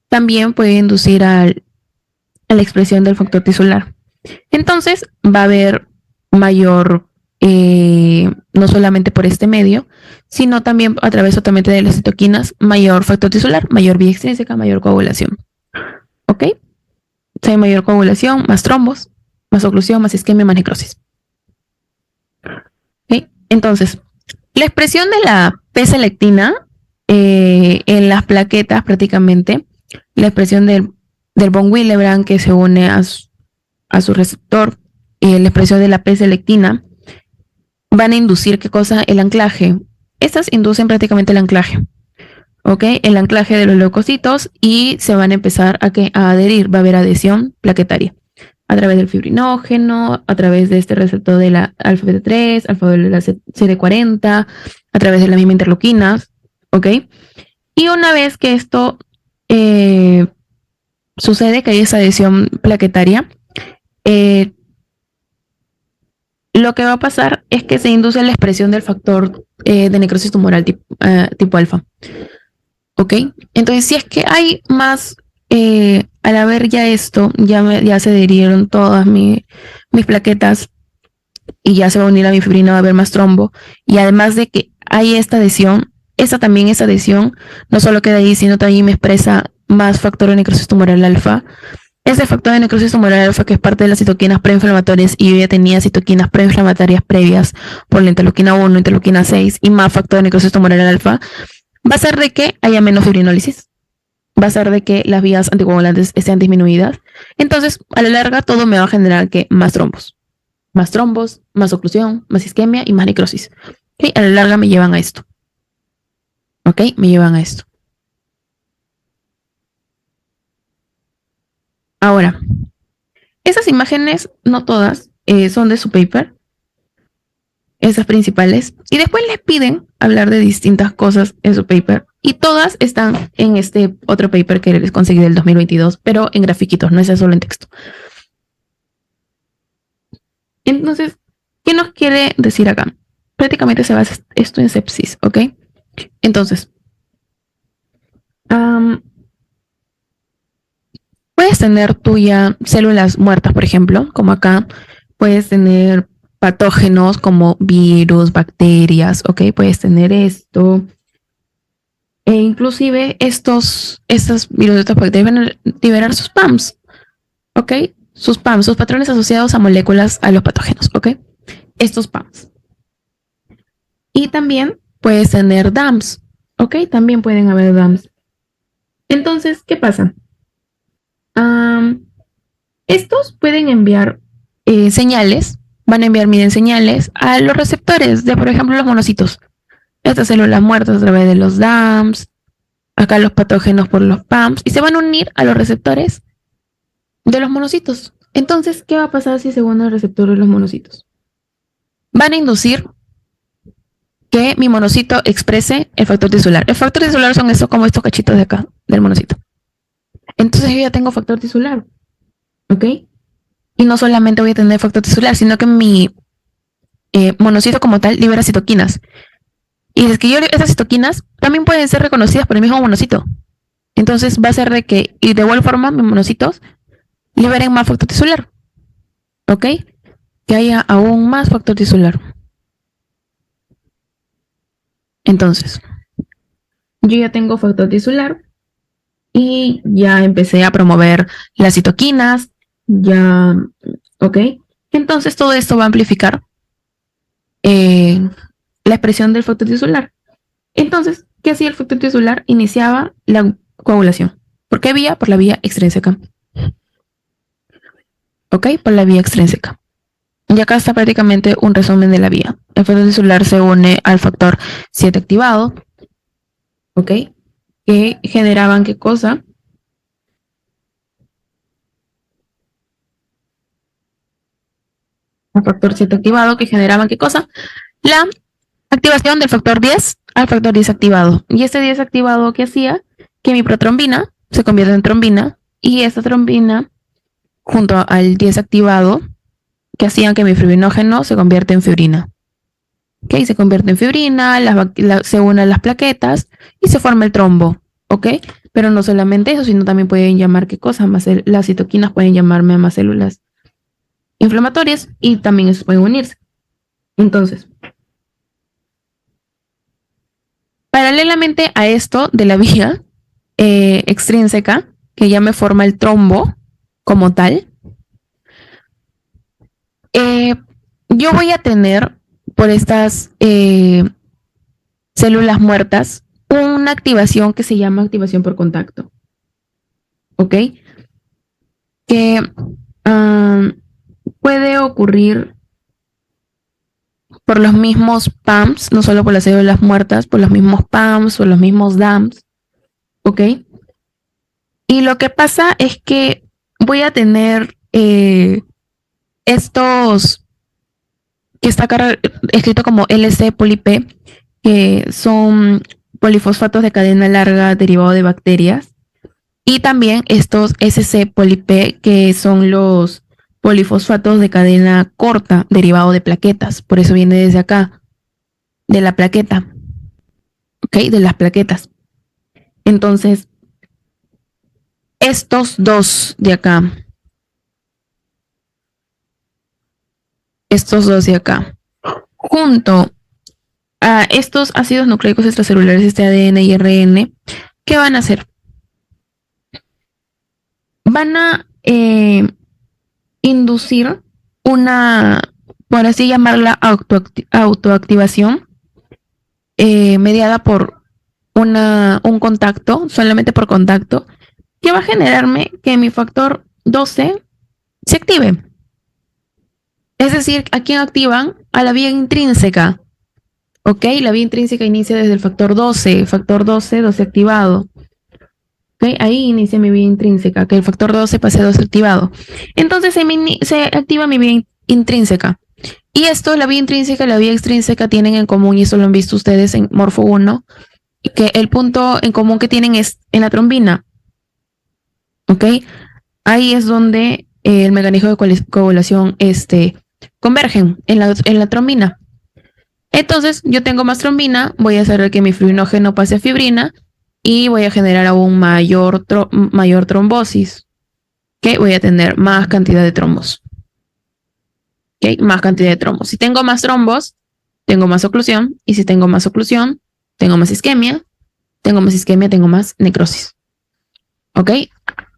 también puede inducir a la expresión del factor tisular. Entonces va a haber mayor, no solamente por este medio, sino también a través totalmente de las citoquinas, mayor factor tisular, mayor vía extrínseca, mayor coagulación. ¿Ok? Si hay mayor coagulación, más trombos, más oclusión, más isquemia, más necrosis. ¿Okay? Entonces, la expresión de la P-selectina en las plaquetas prácticamente, la expresión del von Willebrand que se une a su receptor, la expresión de la P-selectina, van a inducir ¿qué cosa? El anclaje. Estas inducen prácticamente el anclaje. ¿Ok? El anclaje de los leucocitos y se van a empezar a adherir, va a haber adhesión plaquetaria a través del fibrinógeno, a través de este receptor de la alfa beta 3, alfa de la CD40, a través de las mismas interleuquinas, ¿ok? Y una vez que esto sucede, que hay esa adhesión plaquetaria, lo que va a pasar es que se induce la expresión del factor de necrosis tumoral tipo alfa. ¿Ok? Entonces, si es que hay más, al haber ya esto, ya se adherieron todas mis plaquetas y ya se va a unir a mi fibrina, va a haber más trombo. Y además de que hay esta adhesión, esa adhesión, no solo queda ahí, sino también me expresa más factor de necrosis tumoral alfa. Ese factor de necrosis tumoral alfa, que es parte de las citoquinas preinflamatorias, y yo ya tenía citoquinas preinflamatorias previas por la interleuquina 1, interleuquina 6 y más factor de necrosis tumoral alfa, va a ser de que haya menos fibrinólisis, va a ser de que las vías anticoagulantes estén disminuidas. Entonces, a la larga, todo me va a generar que más trombos, más oclusión, más isquemia y más necrosis. ¿Okay? A la larga me llevan a esto. ¿Ok? Me llevan a esto. Ahora, esas imágenes, no todas, son de su paper, esas principales, y después les piden hablar de distintas cosas en su paper, y todas están en este otro paper que les conseguí del 2022, pero en grafiquitos, no es solo en texto. Entonces, ¿qué nos quiere decir acá? Prácticamente se basa esto en sepsis, ¿ok? Entonces, puedes tener tú ya células muertas, por ejemplo, como acá, puedes tener patógenos como virus, bacterias, ¿ok? Puedes tener esto. E inclusive estas virus de estas bacterias van a liberar sus PAMs, ¿ok? Sus PAMs, sus patrones asociados a moléculas a los patógenos, ¿ok? Estos PAMs. Y también puedes tener DAMs, ¿ok? También pueden haber DAMs. Entonces, ¿qué pasa? Estos pueden enviar señales, van a enviar, miren, señales a los receptores de, por ejemplo, los monocitos. Estas células muertas a través de los DAMs, acá los patógenos por los PAMs, y se van a unir a los receptores de los monocitos. Entonces, ¿qué va a pasar si se une el receptor de los monocitos? Van a inducir que mi monocito exprese el factor tisular. El factor tisular son estos, como estos cachitos de acá, del monocito. Entonces yo ya tengo factor tisular, ¿ok? Y no solamente voy a tener factor tisular, sino que mi monocito como tal libera citoquinas. Y es que yo esas citoquinas también pueden ser reconocidas por el mismo monocito. Entonces va a ser de que, y de igual forma, mis monocitos liberen más factor tisular, ¿ok? Que haya aún más factor tisular. Entonces, yo ya tengo factor tisular y ya empecé a promover las citoquinas, ya, ¿ok? Entonces todo esto va a amplificar la expresión del factor tisular. Entonces, ¿qué hacía el factor tisular? Iniciaba la coagulación. ¿Por qué vía? Por la vía extrínseca. ¿Ok? Por la vía extrínseca. Y acá está prácticamente un resumen de la vía. El factor tisular se une al factor 7 activado, ¿ok? Que generaban ¿qué cosa? El factor 7 activado que generaban ¿qué cosa? La activación del factor 10 al factor 10 activado. Y este 10 activado que hacía que mi protrombina se convierta en trombina y esta trombina junto al 10 activado que hacían que mi fibrinógeno se convierta en fibrina. ¿Ok? Se convierte en fibrina, se unen las plaquetas y se forma el trombo. ¿Ok? Pero no solamente eso, sino también pueden llamar qué cosa, las citoquinas pueden llamarme a más células inflamatorias y también eso pueden unirse. Entonces, paralelamente a esto de la vía extrínseca, que ya me forma el trombo como tal, yo voy a tener por estas células muertas una activación que se llama activación por contacto. ¿Ok? Que puede ocurrir por los mismos PAMs, no solo por las células muertas, por los mismos PAMs, por los mismos DAMs. ¿Ok? Y lo que pasa es que voy a tener estos que está acá escrito como LC P, que son polifosfatos de cadena larga derivados de bacterias, y también estos SC P, que son los polifosfatos de cadena corta derivados de plaquetas. Por eso viene desde acá, de la plaqueta, ¿ok? De las plaquetas. Entonces, estos dos de acá, junto a estos ácidos nucleicos extracelulares, este ADN y RN, ¿qué van a hacer? Van a inducir una, por así llamarla, autoactivación mediada por un contacto, solamente por contacto, que va a generarme que mi factor 12 se active. Es decir, ¿a quién activan? A la vía intrínseca. ¿Ok? La vía intrínseca inicia desde el factor 12 activado. ¿Ok? Ahí inicia mi vía intrínseca, que el factor 12 pase a 12 activado. Entonces se activa mi vía intrínseca. Y esto, la vía intrínseca y la vía extrínseca tienen en común, y eso lo han visto ustedes en Morfo 1, que el punto en común que tienen es en la trombina. ¿Ok? Ahí es donde el mecanismo de coagulación convergen en la trombina. Entonces, yo tengo más trombina, voy a hacer que mi fibrinógeno pase a fibrina y voy a generar aún mayor trombosis. ¿Ok? Voy a tener más cantidad de trombos. ¿Ok? Más cantidad de trombos. Si tengo más trombos, tengo más oclusión. Y si tengo más oclusión, tengo más isquemia. Tengo más isquemia, tengo más necrosis. ¿Ok?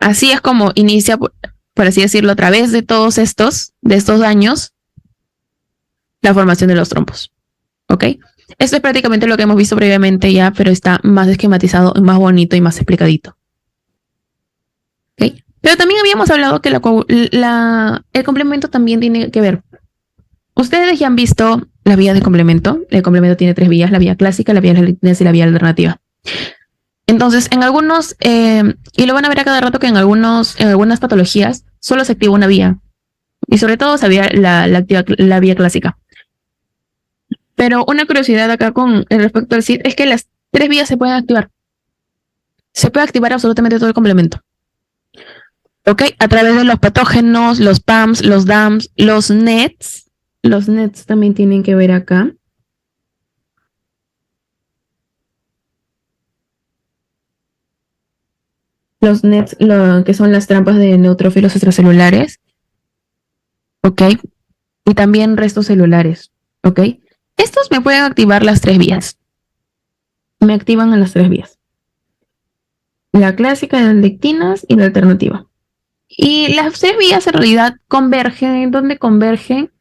Así es como inicia, por así decirlo, a través de todos estos años, la formación de los trombos. ¿Ok? Esto es prácticamente lo que hemos visto previamente ya, pero está más esquematizado, más bonito y más explicadito. ¿Ok? Pero también habíamos hablado que el complemento también tiene que ver. Ustedes ya han visto las vías de complemento. El complemento tiene 3 vías: la vía clásica, la vía gelatinesa y la vía alternativa. Entonces, en algunos, y lo van a ver a cada rato que en algunas patologías solo se activa una vía. Y sobre todo se activa la vía clásica. Pero una curiosidad acá con respecto al SID es que las 3 vías se pueden activar. Se puede activar absolutamente todo el complemento. ¿Ok? A través de los patógenos, los PAMs, los DAMs, los NETs. Los NETs también tienen que ver acá. Los NETs, que son las trampas de neutrófilos extracelulares. ¿Ok? Y también restos celulares. ¿Ok? Estos me pueden activar las 3 vías. Me activan en las 3 vías. La clásica de las lectinas y la alternativa. Y las 3 vías en realidad convergen. ¿Dónde convergen?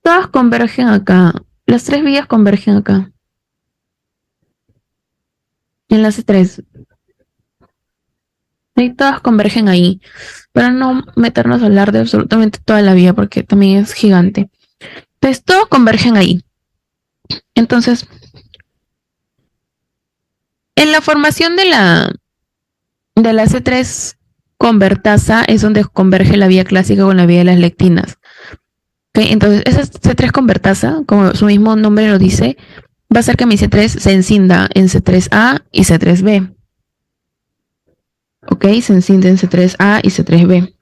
Todas convergen acá. Las 3 vías convergen acá. En las 3. Y todas convergen ahí. Para no meternos a hablar de absolutamente toda la vía porque también es gigante. Entonces todos convergen ahí. Entonces, en la formación de la C3 convertasa es donde converge la vía clásica con la vía de las lectinas. ¿Okay? Entonces, esa C3 convertasa, como su mismo nombre lo dice, va a hacer que mi C3 se encienda en C3A y C3B. ¿Ok? Se enciende en C3A y C3B.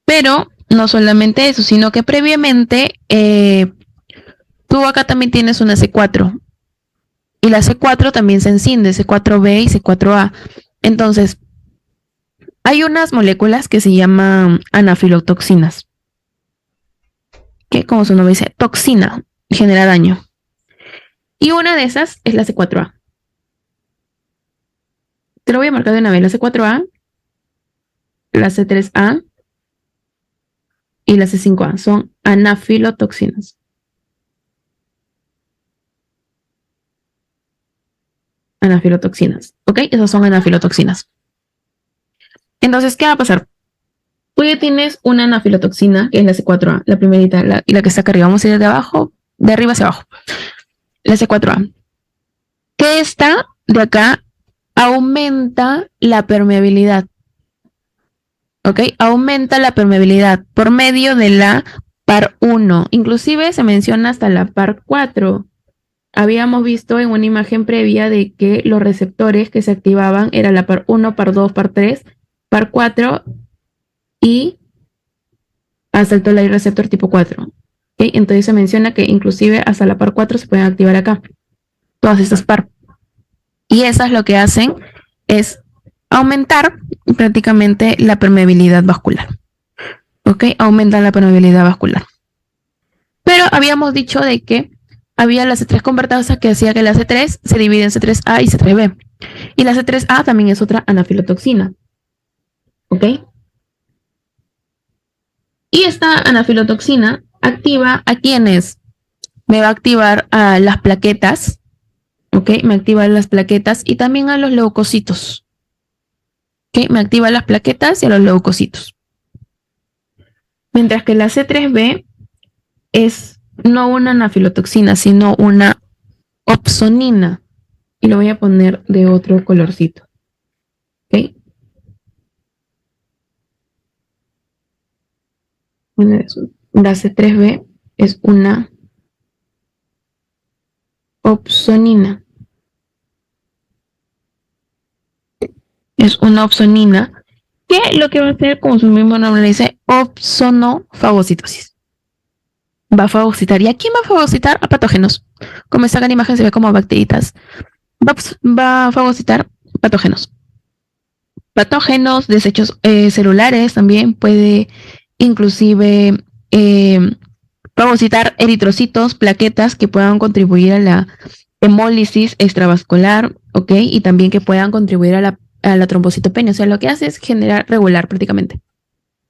Pero no solamente eso, sino que previamente tú acá también tienes una C4. Y la C4 también se enciende, C4B y C4A. Entonces, hay unas moléculas que se llaman anafilotoxinas, que como su nombre dice, toxina, genera daño. Y una de esas es la C4A. Te lo voy a marcar de una vez, la C4A, la C3A y la C5A son anafilotoxinas. Anafilotoxinas, ¿ok? Esas son anafilotoxinas. Entonces, ¿qué va a pasar? Tú ya tienes una anafilotoxina, que es la C4A, la primerita, y la que está acá arriba. Vamos a ir de abajo, de arriba hacia abajo. La C4A. Que esta de acá aumenta la permeabilidad. ¿Ok? Aumenta la permeabilidad por medio de la par 1. Inclusive se menciona hasta la par 4. Habíamos visto en una imagen previa de que los receptores que se activaban era la par 1, par 2, par 3, par 4 y hasta el Toll-like receptor tipo 4. ¿Okay? Entonces se menciona que inclusive hasta la par 4 se pueden activar acá. Todas estas par. Y esas lo que hacen es aumentar prácticamente la permeabilidad vascular. ¿Ok? Aumentan la permeabilidad vascular. Pero habíamos dicho de que había la C3 convertasa que hacía que la C3 se divide en C3A y C3B. Y la C3A también es otra anafilotoxina. ¿Ok? Y esta anafilotoxina activa a quienes me va a activar a las plaquetas, ¿ok? Me activa las plaquetas y también a los leucocitos. ¿Ok? Me activa las plaquetas y a los leucocitos. Mientras que la C3B es no una anafilotoxina, sino una opsonina. Y lo voy a poner de otro colorcito. ¿Ok? Bueno, la C3B es una opsonina. Es una opsonina que lo que va a hacer, como su mismo nombre dice, opsonofagocitosis. Va a fagocitar. ¿Y a quién va a fagocitar? A patógenos. Como esta gran imagen se ve como bacteritas. Va a fagocitar patógenos. Patógenos, desechos celulares también puede inclusive fagocitar eritrocitos, plaquetas que puedan contribuir a la hemólisis extravascular, ¿ok? Y también que puedan contribuir a la trombocitopenia. O sea, lo que hace es generar regular prácticamente,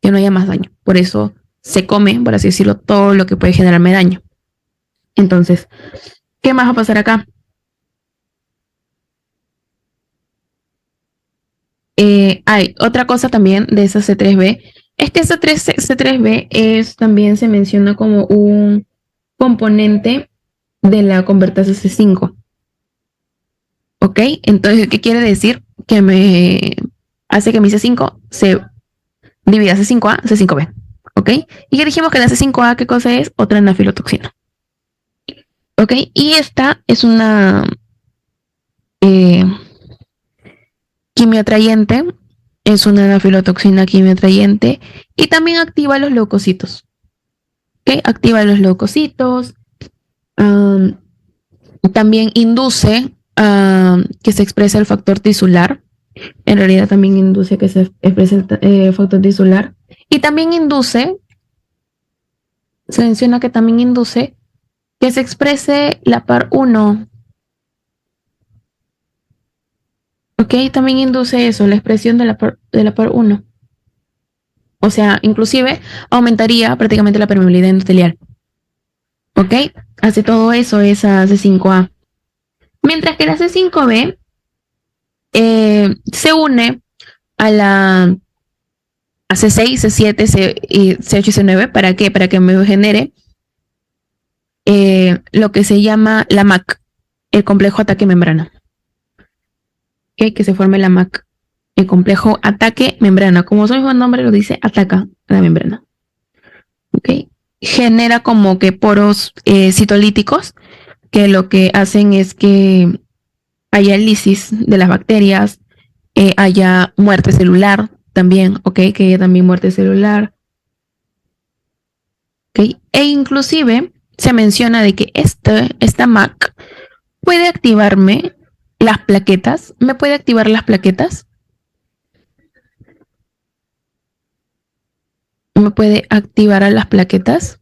que no haya más daño. Por eso se come, por así decirlo, todo lo que puede generarme daño. Entonces, ¿qué más va a pasar acá? Hay otra cosa también de esa C3B, es que esa C3B también se menciona como un componente de la convertasa C5. ¿Ok? Entonces, ¿qué quiere decir? Que me hace que mi C5 divide C5A, C5B. ¿Ok? Y ya dijimos que la C5A, ¿qué cosa es? Otra anafilotoxina. ¿Ok? Y esta es una quimioatrayente, es una anafilotoxina quimioatrayente y también activa los leucocitos. ¿Ok? Activa los leucocitos, um, también induce que se exprese el factor tisular. En realidad también induce que se exprese el factor tisular. Y también induce, se menciona que también induce que se exprese la par 1. ¿Ok? También induce eso, la expresión de la par 1. O sea, inclusive aumentaría prácticamente la permeabilidad endotelial. ¿Ok? Hace todo eso esa C5A. Mientras que la C5B se une a la a C6, C7, C8 y C9. ¿Para qué? Para que me genere lo que se llama la MAC, el complejo ataque membrana. ¿Okay? Que se forme la MAC, el complejo ataque membrana. Como su mismo nombre lo dice, ataca la membrana. ¿Okay? Genera como que poros citolíticos que lo que hacen es que haya lisis de las bacterias, haya muerte celular también, ¿ok? Que haya también muerte celular. ¿Ok? E inclusive se menciona de que esta MAC puede activarme las plaquetas. ¿Me puede activar las plaquetas? ¿Me puede activar a las plaquetas?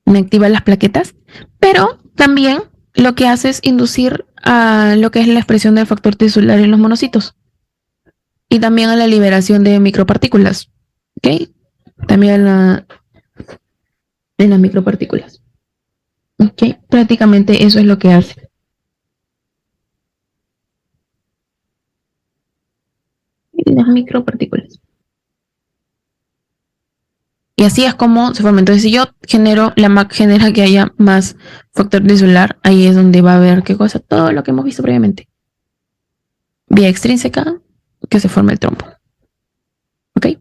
Me activa las plaquetas. Pero también lo que hace es inducir a lo que es la expresión del factor tisular en los monocitos. Y también a la liberación de micropartículas. ¿Ok? También en las micropartículas. ¿Ok? Prácticamente eso es lo que hace. Las micropartículas. Y así es como se forma. Entonces, si yo genero, la MAC genera que haya más factor tisular, ahí es donde va a haber qué cosa, todo lo que hemos visto previamente. Vía extrínseca, que se forma el trombo. ¿Ok?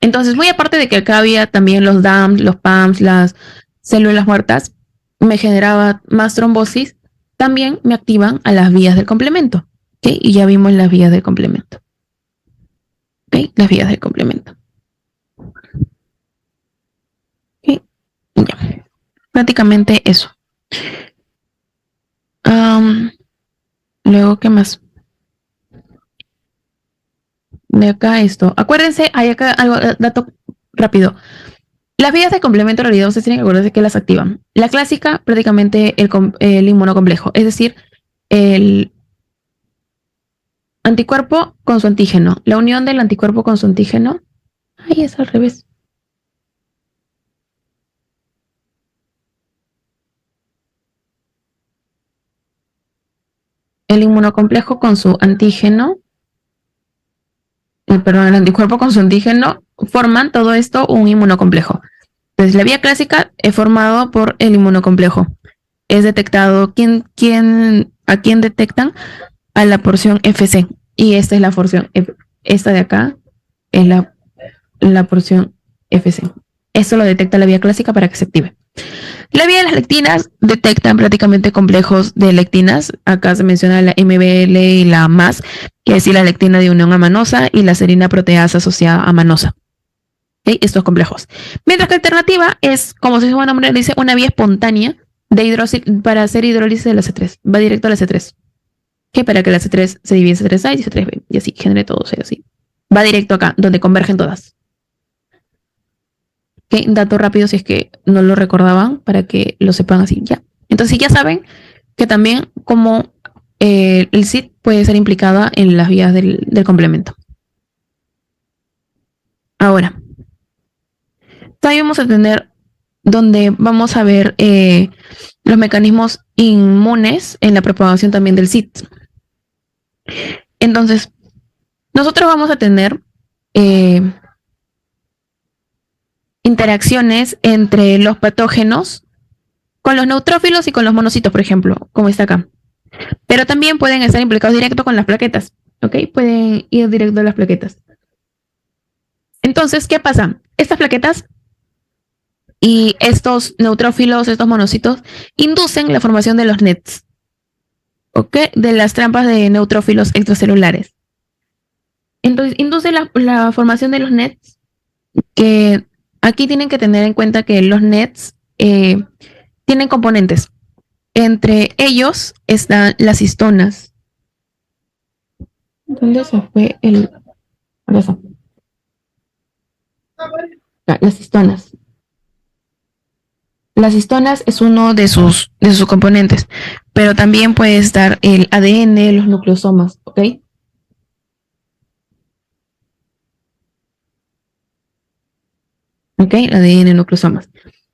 Entonces, muy aparte de que acá había también los DAMs, los PAMs, las células muertas, me generaba más trombosis, también me activan a las vías del complemento. ¿Ok? Y ya vimos las vías del complemento. ¿Ok? Las vías del complemento. ¿Ok? Ya. Prácticamente eso. Luego, ¿qué más? De acá esto. Acuérdense, hay acá algo, dato rápido. Las vías de complemento en realidad ustedes tienen que acordarse que las activan. La clásica, prácticamente el inmunocomplejo, es decir, el anticuerpo con su antígeno. La unión del anticuerpo con su antígeno. Ahí es al revés. El inmunocomplejo con su antígeno, perdón, el anticuerpo con su antígeno, forman todo esto un inmunocomplejo. Entonces, la vía clásica es formado por el inmunocomplejo. Es detectado, ¿a quién detectan? A la porción FC. Y esta es la porción, esta de acá es la porción FC. Esto lo detecta la vía clásica para que se active. La vía de las lectinas detectan prácticamente complejos de lectinas. Acá se menciona la MBL y la MAS, que es la lectina de unión amanosa y la serina proteasa asociada a manosa. ¿Okay? Estos complejos. Mientras que alternativa es, como su nombre dice, una vía espontánea para hacer hidrólisis de la C3. Va directo a la C3. ¿Okay? Para que la C3 se divide en C3A y C3B. Y así, genere todo, así. Va directo acá, donde convergen todas. ¿Okay? Dato rápido si es que no lo recordaban, para que lo sepan así, ya. Entonces ya saben que también como el CIT puede ser implicada en las vías del complemento. Ahora, también vamos a tener donde vamos a ver los mecanismos inmunes en la propagación también del CIT. Entonces, nosotros vamos a tener interacciones entre los patógenos con los neutrófilos y con los monocitos, por ejemplo, como está acá. Pero también pueden estar implicados directo con las plaquetas, ¿ok? Pueden ir directo a las plaquetas. Entonces, ¿qué pasa? Estas plaquetas y estos neutrófilos, estos monocitos, inducen la formación de los NETs, ¿ok? De las trampas de neutrófilos extracelulares. Entonces, induce la formación de los NETs, que aquí tienen que tener en cuenta que los NETs tienen componentes. Entre ellos están las histonas. ¿Dónde se fue el...? Las histonas. Las histonas es uno de sus componentes, pero también puede estar el ADN, los nucleosomas, ¿ok? ¿Ok? ADN, nucleosomas.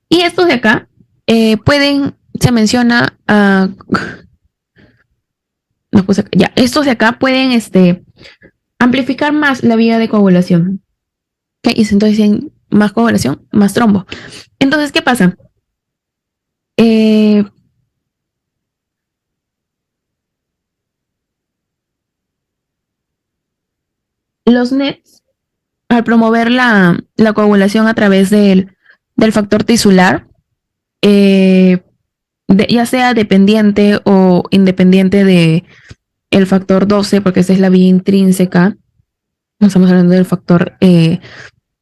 Y estos de acá se menciona, no puse acá, ya, estos de acá pueden amplificar más la vía de coagulación. ¿Ok? Y entonces hay más coagulación, más trombo. Entonces, ¿qué pasa? Los NETs, al promover la coagulación a través del factor tisular, ya sea dependiente o independiente de el factor 12, porque esa es la vía intrínseca, no estamos hablando del factor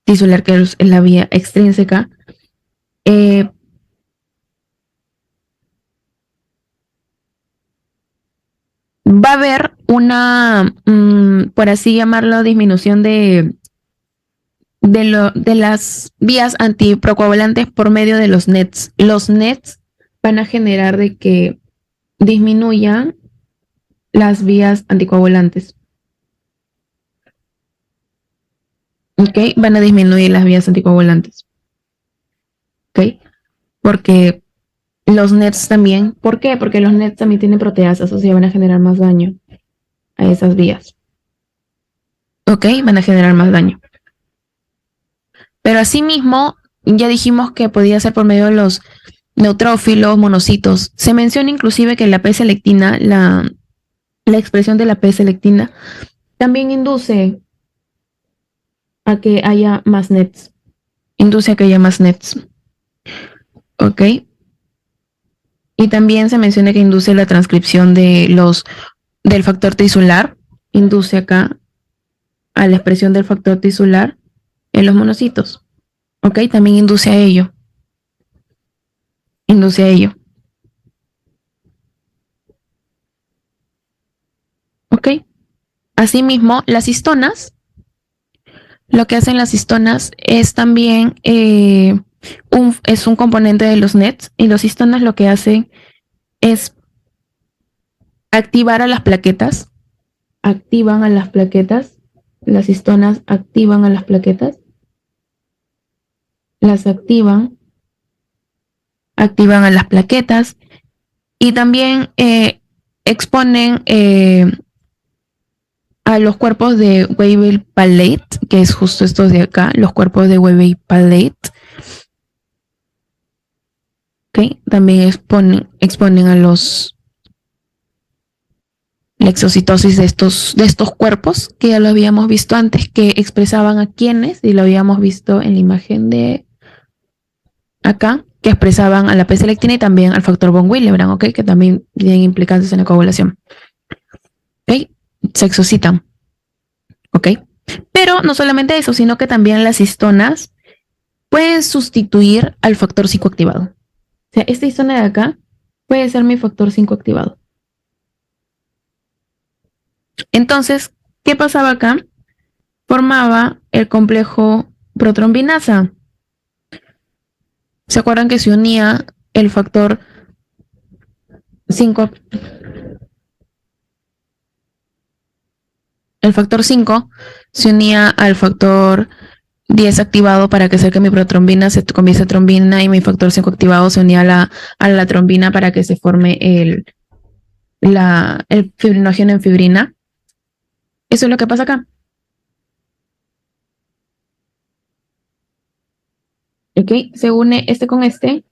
tisular, que es la vía extrínseca, eh, va a haber una, por así llamarlo, disminución de las vías antiprocoagulantes por medio de los NETs. Los NETs van a generar de que disminuyan las vías anticoagulantes. ¿Ok? Van a disminuir las vías anticoagulantes. ¿Ok? Porque los NETs también. ¿Por qué? Porque los NETs también tienen proteasas, o sea, van a generar más daño a esas vías. ¿Ok? Van a generar más daño. Pero asimismo, ya dijimos que podía ser por medio de los neutrófilos, monocitos. Se menciona inclusive que la P-selectina, la expresión de la P-selectina, también induce a que haya más NETs. Induce a que haya más NETs. ¿Ok? Y también se menciona que induce la transcripción del factor tisular. Induce acá a la expresión del factor tisular en los monocitos. ¿Ok? También induce a ello. Induce a ello. ¿Ok? Asimismo, las histonas, lo que hacen las histonas es también es un componente de los NETs, y los histonas lo que hacen es activar a las plaquetas, activan a las plaquetas, las histonas activan a las plaquetas, las activan a las plaquetas, y también exponen a los cuerpos de Weibel-Palade, que es justo estos de acá, los cuerpos de Weibel-Palade. ¿Okay? También exponen a la exocitosis de estos cuerpos, que ya lo habíamos visto antes, que expresaban a quienes, y lo habíamos visto en la imagen de acá, que expresaban a la P-selectina y también al factor von Willebrand, ¿ok? Que también tienen implicancias en la coagulación. ¿Ok? Se exocitan. ¿Ok? Pero no solamente eso, sino que también las histonas pueden sustituir al factor 5 activado. O sea, esta histona de acá puede ser mi factor 5 activado. Entonces, ¿qué pasaba acá? Formaba el complejo protrombinasa. ¿Se acuerdan que se unía el factor 5? El factor 5 se unía al factor 10 activado para que acerque mi protrombina, se convierte a trombina, y mi factor 5 activado se unía a la trombina para que se forme el fibrinógeno en fibrina. Eso es lo que pasa acá. ¿Ok? Se une este con este,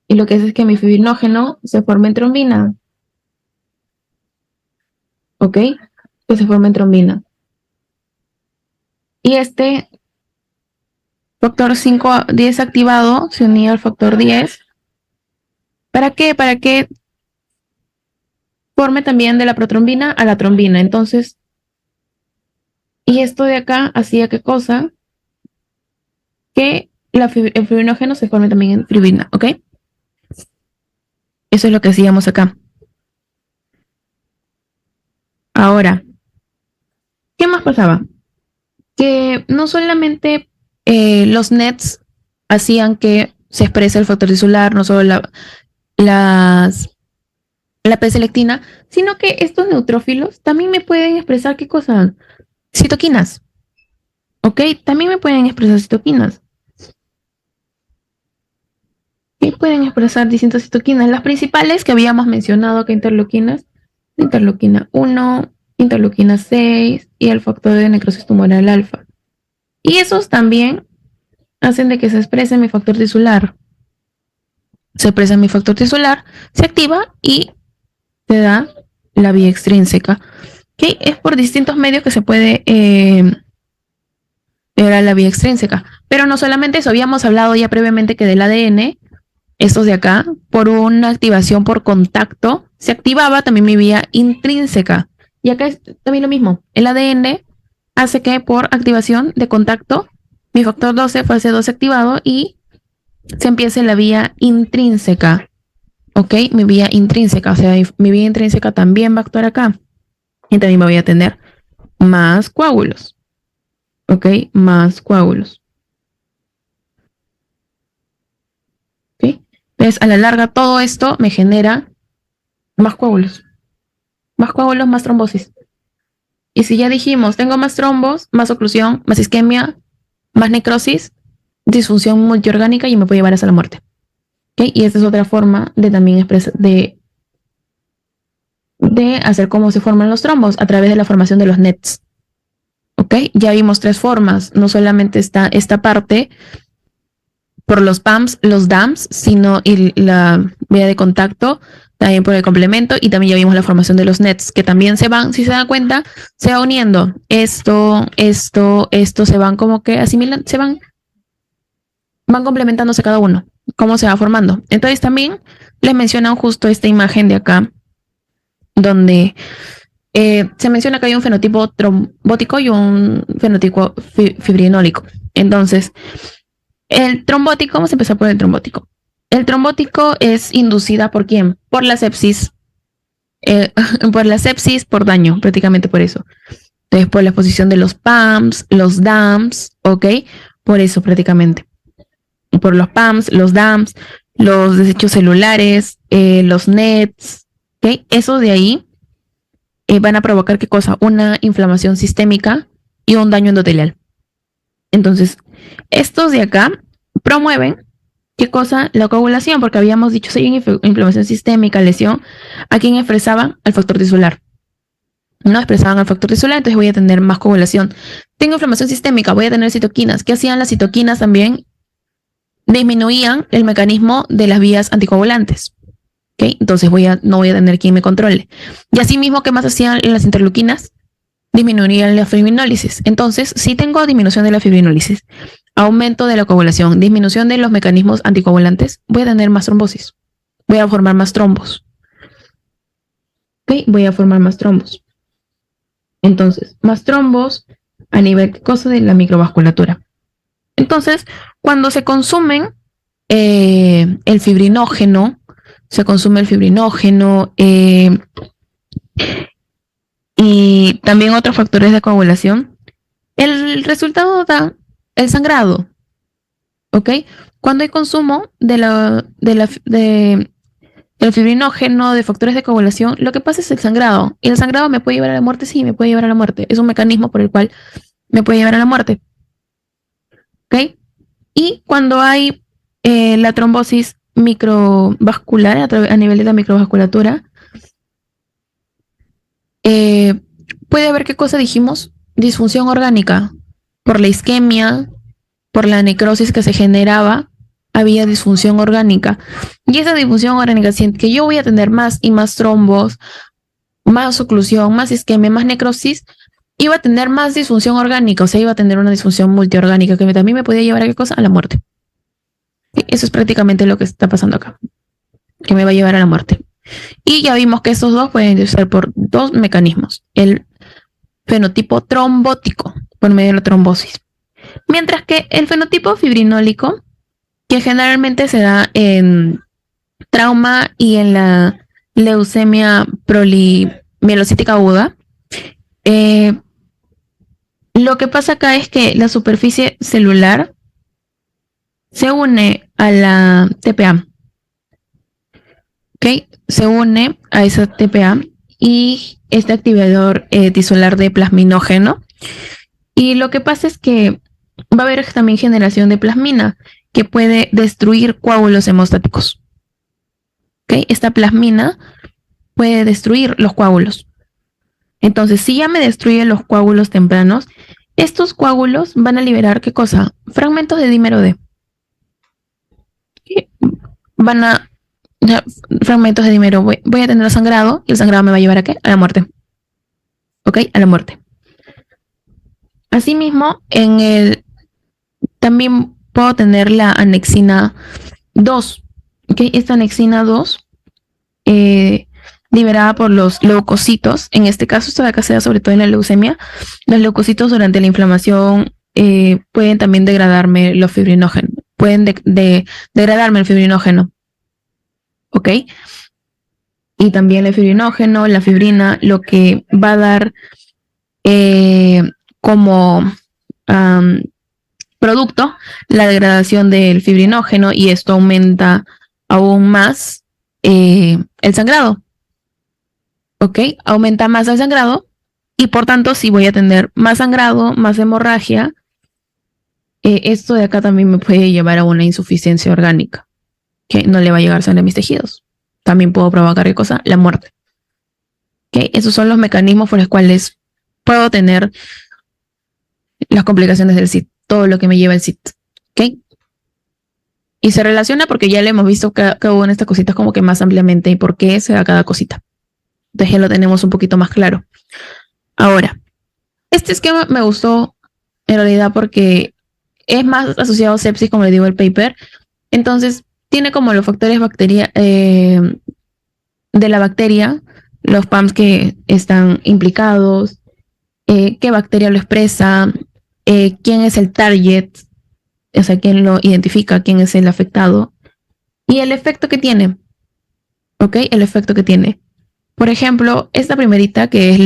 y lo que hace es que mi fibrinógeno se forme en trombina. ¿Ok? Que se forme en trombina. Y este factor 5-10 activado se unía al factor 10. ¿Para qué? Para que forme también de la protrombina a la trombina. Entonces, y esto de acá hacía qué cosa? Que el fibrinógeno se forme también en fibrina, ¿ok? Eso es lo que hacíamos acá. Ahora, ¿qué más pasaba? Que no solamente los nets hacían que se exprese el factor tisular, no solo la P-selectina, sino que estos neutrófilos también me pueden expresar qué cosa? Citoquinas, ¿ok? También me pueden expresar citoquinas. ¿Qué pueden expresar distintas citoquinas? Las principales que habíamos mencionado acá, interleuquinas, interleuquina 1, interleuquina 6 y el factor de necrosis tumoral alfa. Y esos también hacen de que se exprese mi factor tisular. Se expresa mi factor tisular, se activa y te da la vía extrínseca. ¿Okay? Es por distintos medios que se puede ver la vía extrínseca. Pero no solamente eso, habíamos hablado ya previamente que del ADN, estos de acá, por una activación por contacto, se activaba también mi vía intrínseca. Y acá es también lo mismo. El ADN hace que por activación de contacto, mi factor 12 fase 12 activado y se empiece la vía intrínseca. ¿Ok? Mi vía intrínseca. O sea, mi vía intrínseca también va a actuar acá. Y también me voy a tener más coágulos. ¿Ok? Más coágulos. ¿Ok? Entonces, a la larga, todo esto me genera más coágulos. Más coágulos, más trombosis. Y si ya dijimos, tengo más trombos, más oclusión, más isquemia, más necrosis, disfunción multiorgánica y me puede llevar hasta la muerte. ¿Okay? Y esta es otra forma de también expresar, de hacer cómo se forman los trombos a través de la formación de los nets. ¿Ok? Ya vimos 3 formas. No solamente está esta parte por los PAMs, los DAMs, sino la vía de contacto, también por el complemento, y también ya vimos la formación de los nets, que también se van, si se dan cuenta, se va uniendo. Esto se van como que asimilan, van complementándose cada uno, cómo se va formando. Entonces también les mencionan justo esta imagen de acá, donde se menciona que hay un fenotipo trombótico y un fenotipo fibrinólico. Entonces, el trombótico, vamos a empezar por el trombótico. El trombótico es inducida por quién? Por la sepsis. Por la sepsis, por daño, prácticamente por eso. Entonces, por la exposición de los PAMs, los DAMs, ¿ok? Por eso prácticamente. Por los PAMs, los DAMs, los desechos celulares, los NETs, ¿ok? Esos de ahí van a provocar ¿qué cosa? Una inflamación sistémica y un daño endotelial. Entonces, estos de acá promueven ¿qué cosa? La coagulación, porque habíamos dicho si hay una inflamación sistémica, lesión, ¿a quién expresaban? Al factor tisular. No expresaban al factor tisular, entonces voy a tener más coagulación. Tengo inflamación sistémica, voy a tener citoquinas. ¿Qué hacían las citoquinas también? Disminuían el mecanismo de las vías anticoagulantes. ¿Okay? Entonces no voy a tener quien me controle. Y asimismo, ¿qué más hacían las interleuquinas? Disminuirían la fibrinólisis. Entonces, si tengo disminución de la fibrinólisis, aumento de la coagulación, disminución de los mecanismos anticoagulantes, voy a tener más trombosis. Voy a formar más trombos. ¿Ok? Voy a formar más trombos. Entonces, más trombos a nivel de la microvasculatura. Entonces, cuando se consumen el fibrinógeno, se consume el fibrinógeno y también otros factores de coagulación, el resultado da el sangrado. ¿Ok? Cuando hay consumo del fibrinógeno, de factores de coagulación, lo que pasa es el sangrado. ¿Y el sangrado me puede llevar a la muerte? Sí, me puede llevar a la muerte. Es un mecanismo por el cual me puede llevar a la muerte. ¿Ok? Y cuando hay la trombosis microvascular a nivel de la microvasculatura, puede haber, ¿qué cosa dijimos? Disfunción orgánica. Por la isquemia, por la necrosis que se generaba, había disfunción orgánica. Y esa disfunción orgánica, que yo voy a tener más y más trombos, más oclusión, más isquemia, más necrosis, iba a tener más disfunción orgánica, o sea, iba a tener una disfunción multiorgánica que también me podía llevar a qué cosa, a la muerte. Y eso es prácticamente lo que está pasando acá, que me va a llevar a la muerte. Y ya vimos que estos dos pueden ser por dos mecanismos. El fenotipo trombótico, por medio de la trombosis. Mientras que el fenotipo fibrinólico, que generalmente se da en trauma y en la leucemia mielocítica aguda, lo que pasa acá es que la superficie celular se une a la TPA, ¿ok? Se une a esa TPA y este activador tisular de plasminógeno. Y lo que pasa es que va a haber también generación de plasmina que puede destruir coágulos hemostáticos. ¿Ok? Esta plasmina puede destruir los coágulos. Entonces, si ya me destruye los coágulos tempranos, estos coágulos van a liberar, ¿qué cosa? Fragmentos de dímero D. Van a fragmentos de dímero. Voy a tener sangrado y el sangrado me va a llevar a qué? A la muerte. ¿Ok? A la muerte. Asimismo, también puedo tener la anexina 2. ¿Okay? Esta anexina 2 liberada por los leucocitos. En este caso, esto de acá se da sobre todo en la leucemia. Los leucocitos durante la inflamación pueden también degradarme los fibrinógenos. Pueden degradarme el fibrinógeno. ¿Ok? Y también el fibrinógeno, la fibrina, lo que va a dar como producto la degradación del fibrinógeno, y esto aumenta aún más el sangrado. ¿Ok? Aumenta más el sangrado y por tanto si voy a tener más sangrado, más hemorragia, esto de acá también me puede llevar a una insuficiencia orgánica, que no le va a llegar sangre a mis tejidos. También puedo provocar ¿qué cosa? La muerte. ¿Ok? Esos son los mecanismos por los cuales puedo tener las complicaciones del SID, todo lo que me lleva el SID. ¿Ok? Y se relaciona porque ya le hemos visto cada una de estas cositas como que más ampliamente y por qué se da cada cosita. Entonces ya lo tenemos un poquito más claro. Ahora, este esquema me gustó en realidad porque es más asociado a sepsis, como le digo el paper. Entonces tiene como los factores de la bacteria, los PAMs que están implicados, qué bacteria lo expresa, quién es el target, o sea, quién lo identifica, quién es el afectado, y el efecto que tiene. ¿Ok? El efecto que tiene. Por ejemplo, esta primerita, que es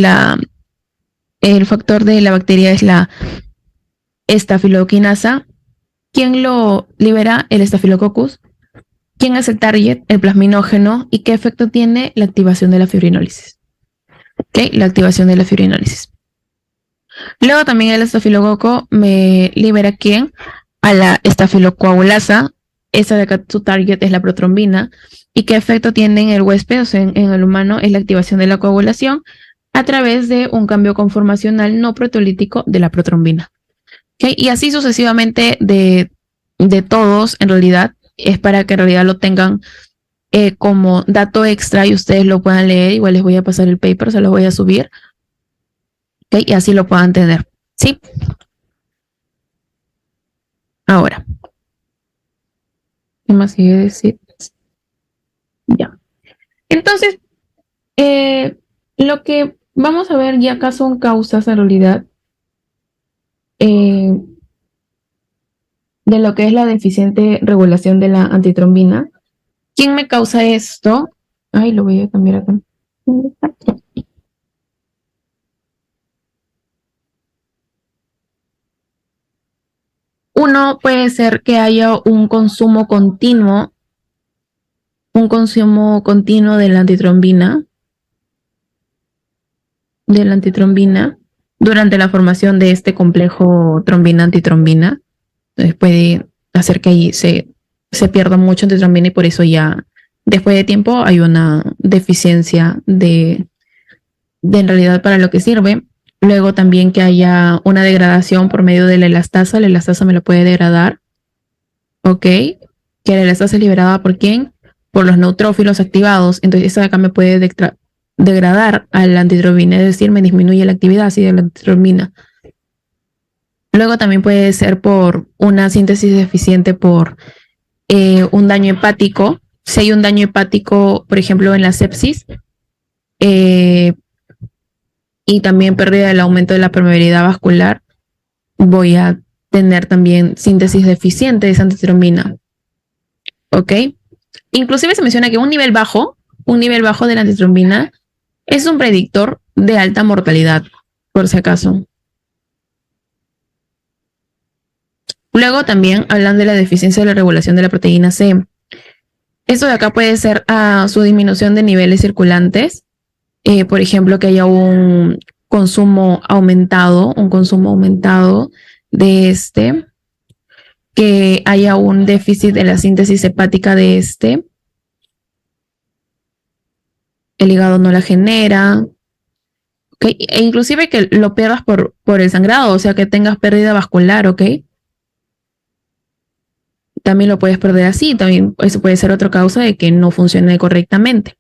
el factor de la bacteria, es la estafiloquinasa. ¿Quién lo libera? El estafilococcus. ¿Quién es el target? El plasminógeno. ¿Y qué efecto tiene? La activación de la fibrinólisis. ¿Ok? La activación de la fibrinólisis. Luego también el estafilococo me libera ¿quién? A la estafilocoagulasa. Esa de acá, su target es la protrombina. ¿Y qué efecto tiene en el huésped, o sea, en el humano? Es la activación de la coagulación a través de un cambio conformacional no proteolítico de la protrombina. ¿Okay? Y así sucesivamente de todos, en realidad, es para que en realidad lo tengan como dato extra y ustedes lo puedan leer. Igual les voy a pasar el paper, se los voy a subir. ¿Okay? Y así lo puedan tener. ¿Sí? Ahora. ¿Qué más sigue decir? Ya. Entonces, lo que vamos a ver ya acá son causas en realidad de lo que es la deficiente regulación de la antitrombina. ¿Quién me causa esto? Ay, lo voy a cambiar acá. Uno puede ser que haya un consumo continuo de la antitrombina, durante la formación de este complejo trombina-antitrombina. Entonces puede hacer que ahí se pierda mucho antitrombina y por eso ya después de tiempo hay una deficiencia de en realidad para lo que sirve. Luego también que haya una degradación por medio de la elastasa me lo puede degradar, ¿ok? Que la elastasa es liberada por ¿quién? Por los neutrófilos activados. Entonces esa de acá me puede degradar a la antitrombina, es decir, me disminuye la actividad así de la antitrombina. Luego también puede ser por una síntesis deficiente por un daño hepático. Si hay un daño hepático, por ejemplo, en la sepsis, y también pérdida del aumento de la permeabilidad vascular, voy a tener también síntesis deficiente de esa antitrombina. ¿Ok? Inclusive se menciona que un nivel bajo de la antitrombina es un predictor de alta mortalidad, por si acaso. Luego también hablan de la deficiencia de la regulación de la proteína C. Esto de acá puede ser su disminución de niveles circulantes, por ejemplo, que haya un consumo aumentado de que haya un déficit de la síntesis hepática de el hígado no la genera, ¿ok? E inclusive que lo pierdas por el sangrado, o sea, que tengas pérdida vascular, ¿ok? También lo puedes perder así, también eso puede ser otra causa de que no funcione correctamente.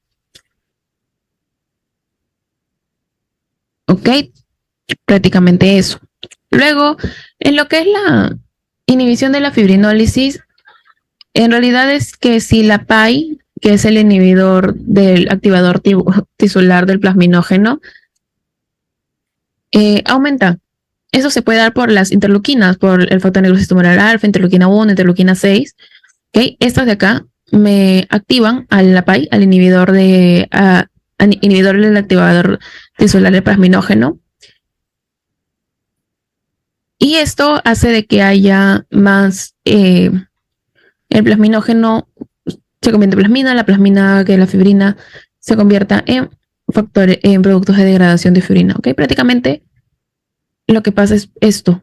¿Ok? Prácticamente eso. Luego, en lo que es la inhibición de la fibrinólisis, en realidad es que si la PAI, que es el inhibidor del activador tisular del plasminógeno, aumenta. Eso se puede dar por las interleuquinas, por el factor necrosis tumoral alfa, interleuquina 1, interleuquina 6. ¿Okay? Estas de acá me activan a la PAI, al inhibidor del activador tisular del plasminógeno. Y esto hace de que haya más, el plasminógeno se convierte en plasmina, la plasmina que es la fibrina se convierta en en productos de degradación de fibrina. ¿Ok? Prácticamente lo que pasa es esto.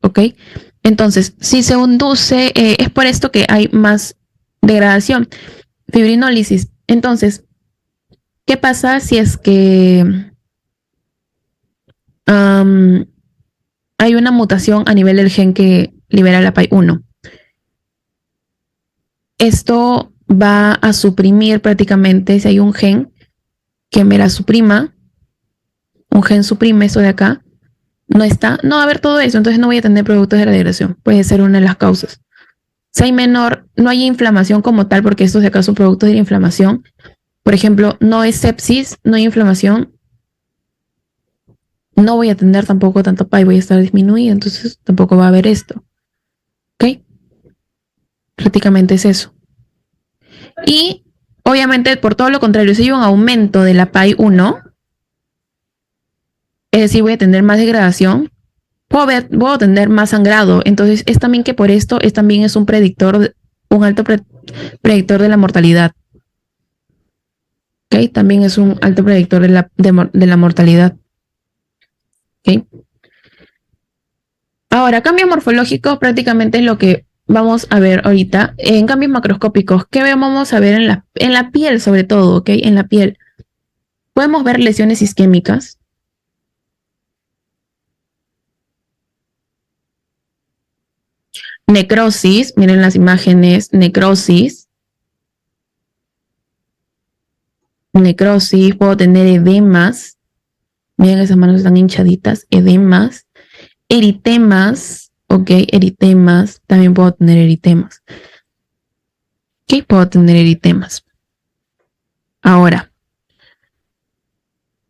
¿Ok? Entonces, si se induce, es por esto que hay más degradación. Fibrinólisis. Entonces, ¿qué pasa si es que hay una mutación a nivel del gen que libera la PAI-1? Esto va a suprimir prácticamente, si hay un gen que me la suprima, un gen suprime eso de acá, no está, no va a haber todo eso, entonces no voy a tener productos de la degradación. Puede ser una de las causas. Si hay menor, no hay inflamación como tal, porque estos de acá son productos de la inflamación. Por ejemplo, no es sepsis, no hay inflamación, no voy a tener tampoco tanto PAI, voy a estar disminuida, entonces tampoco va a haber esto. ¿Ok? Prácticamente es eso. Y obviamente, por todo lo contrario, si hay un aumento de la PAI-1, es decir, voy a tener más degradación, puedo tener más sangrado. Entonces, es también que por esto también es un predictor, un alto predictor de la mortalidad. ¿Ok? También es un alto predictor de la mortalidad. ¿Ok? Ahora, cambios morfológicos prácticamente es lo que vamos a ver ahorita. En cambios macroscópicos, ¿qué vamos a ver en la piel sobre todo? ¿Ok? En la piel. Podemos ver lesiones isquémicas. Necrosis, miren las imágenes, necrosis, puedo tener edemas, miren esas manos están hinchaditas, edemas, eritemas, ok, eritemas, también puedo tener eritemas. Ok, puedo tener eritemas. Ahora,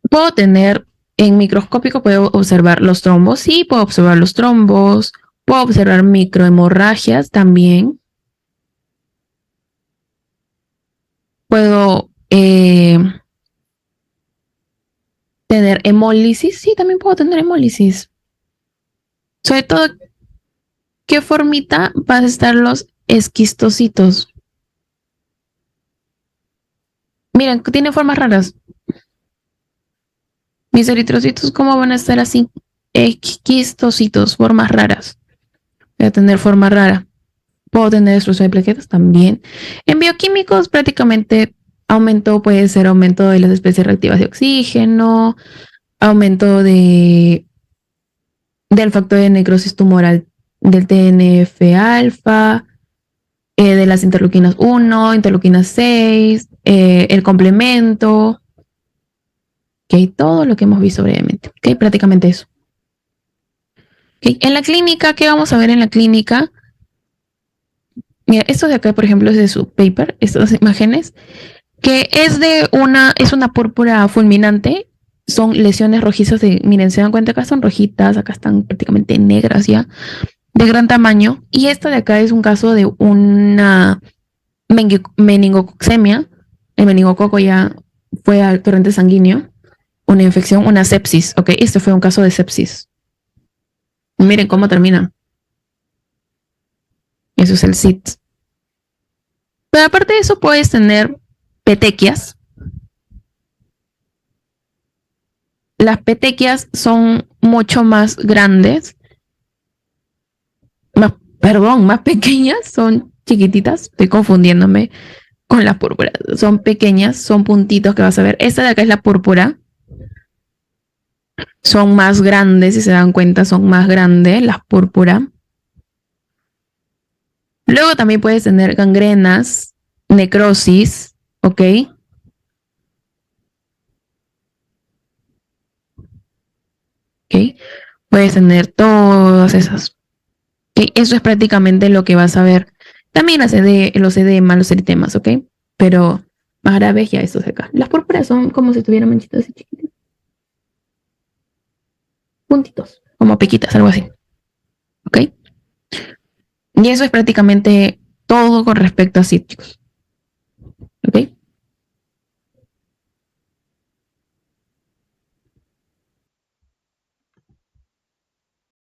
puedo tener, en microscópico puedo observar los trombos, sí, puedo observar los trombos, puedo observar microhemorragias también. Puedo tener hemólisis, sí, también puedo tener hemólisis. Sobre todo, ¿qué formita van a estar los esquistocitos? Miren, tiene formas raras. Mis eritrocitos, ¿cómo van a estar así? Esquistocitos, formas raras. Voy a tener forma rara. Puedo tener destrucción de plaquetas también. En bioquímicos, prácticamente puede ser aumento de las especies reactivas de oxígeno, aumento del factor de necrosis tumoral del TNF-alfa, de las interleuquinas 1, interleuquinas 6, el complemento. Ok, todo lo que hemos visto brevemente. Ok, prácticamente eso. Ok, en la clínica, ¿qué vamos a ver en la clínica? Mira, esto de acá, por ejemplo, es de su paper, estas imágenes, que es una púrpura fulminante, son lesiones rojizas de, miren, se dan cuenta, acá son rojitas, acá están prácticamente negras ya, de gran tamaño, y esta de acá es un caso de una meningococcemia, el meningococo ya fue al torrente sanguíneo, una infección, una sepsis, ok, este fue un caso de sepsis. Miren cómo termina, eso es el SIT. Pero aparte de eso puedes tener petequias. Las petequias son mucho más grandes, más pequeñas, son chiquititas, estoy confundiéndome con las púrpuras. Son pequeñas, son puntitos que vas a ver. Esta de acá es la púrpura. Son más grandes, si se dan cuenta, son más grandes las púrpuras. Luego también puedes tener gangrenas, necrosis, ¿ok? ¿Ok? Puedes tener todas esas. ¿Ok? Eso es prácticamente lo que vas a ver. También los edemas, los eritemas, ¿ok? Pero más graves ya estos de acá. Las púrpuras son como si tuvieran manchitas así chiquitas, puntitos, como pequitas, algo así, ¿ok? Y eso es prácticamente todo con respecto a cítricos, ¿ok?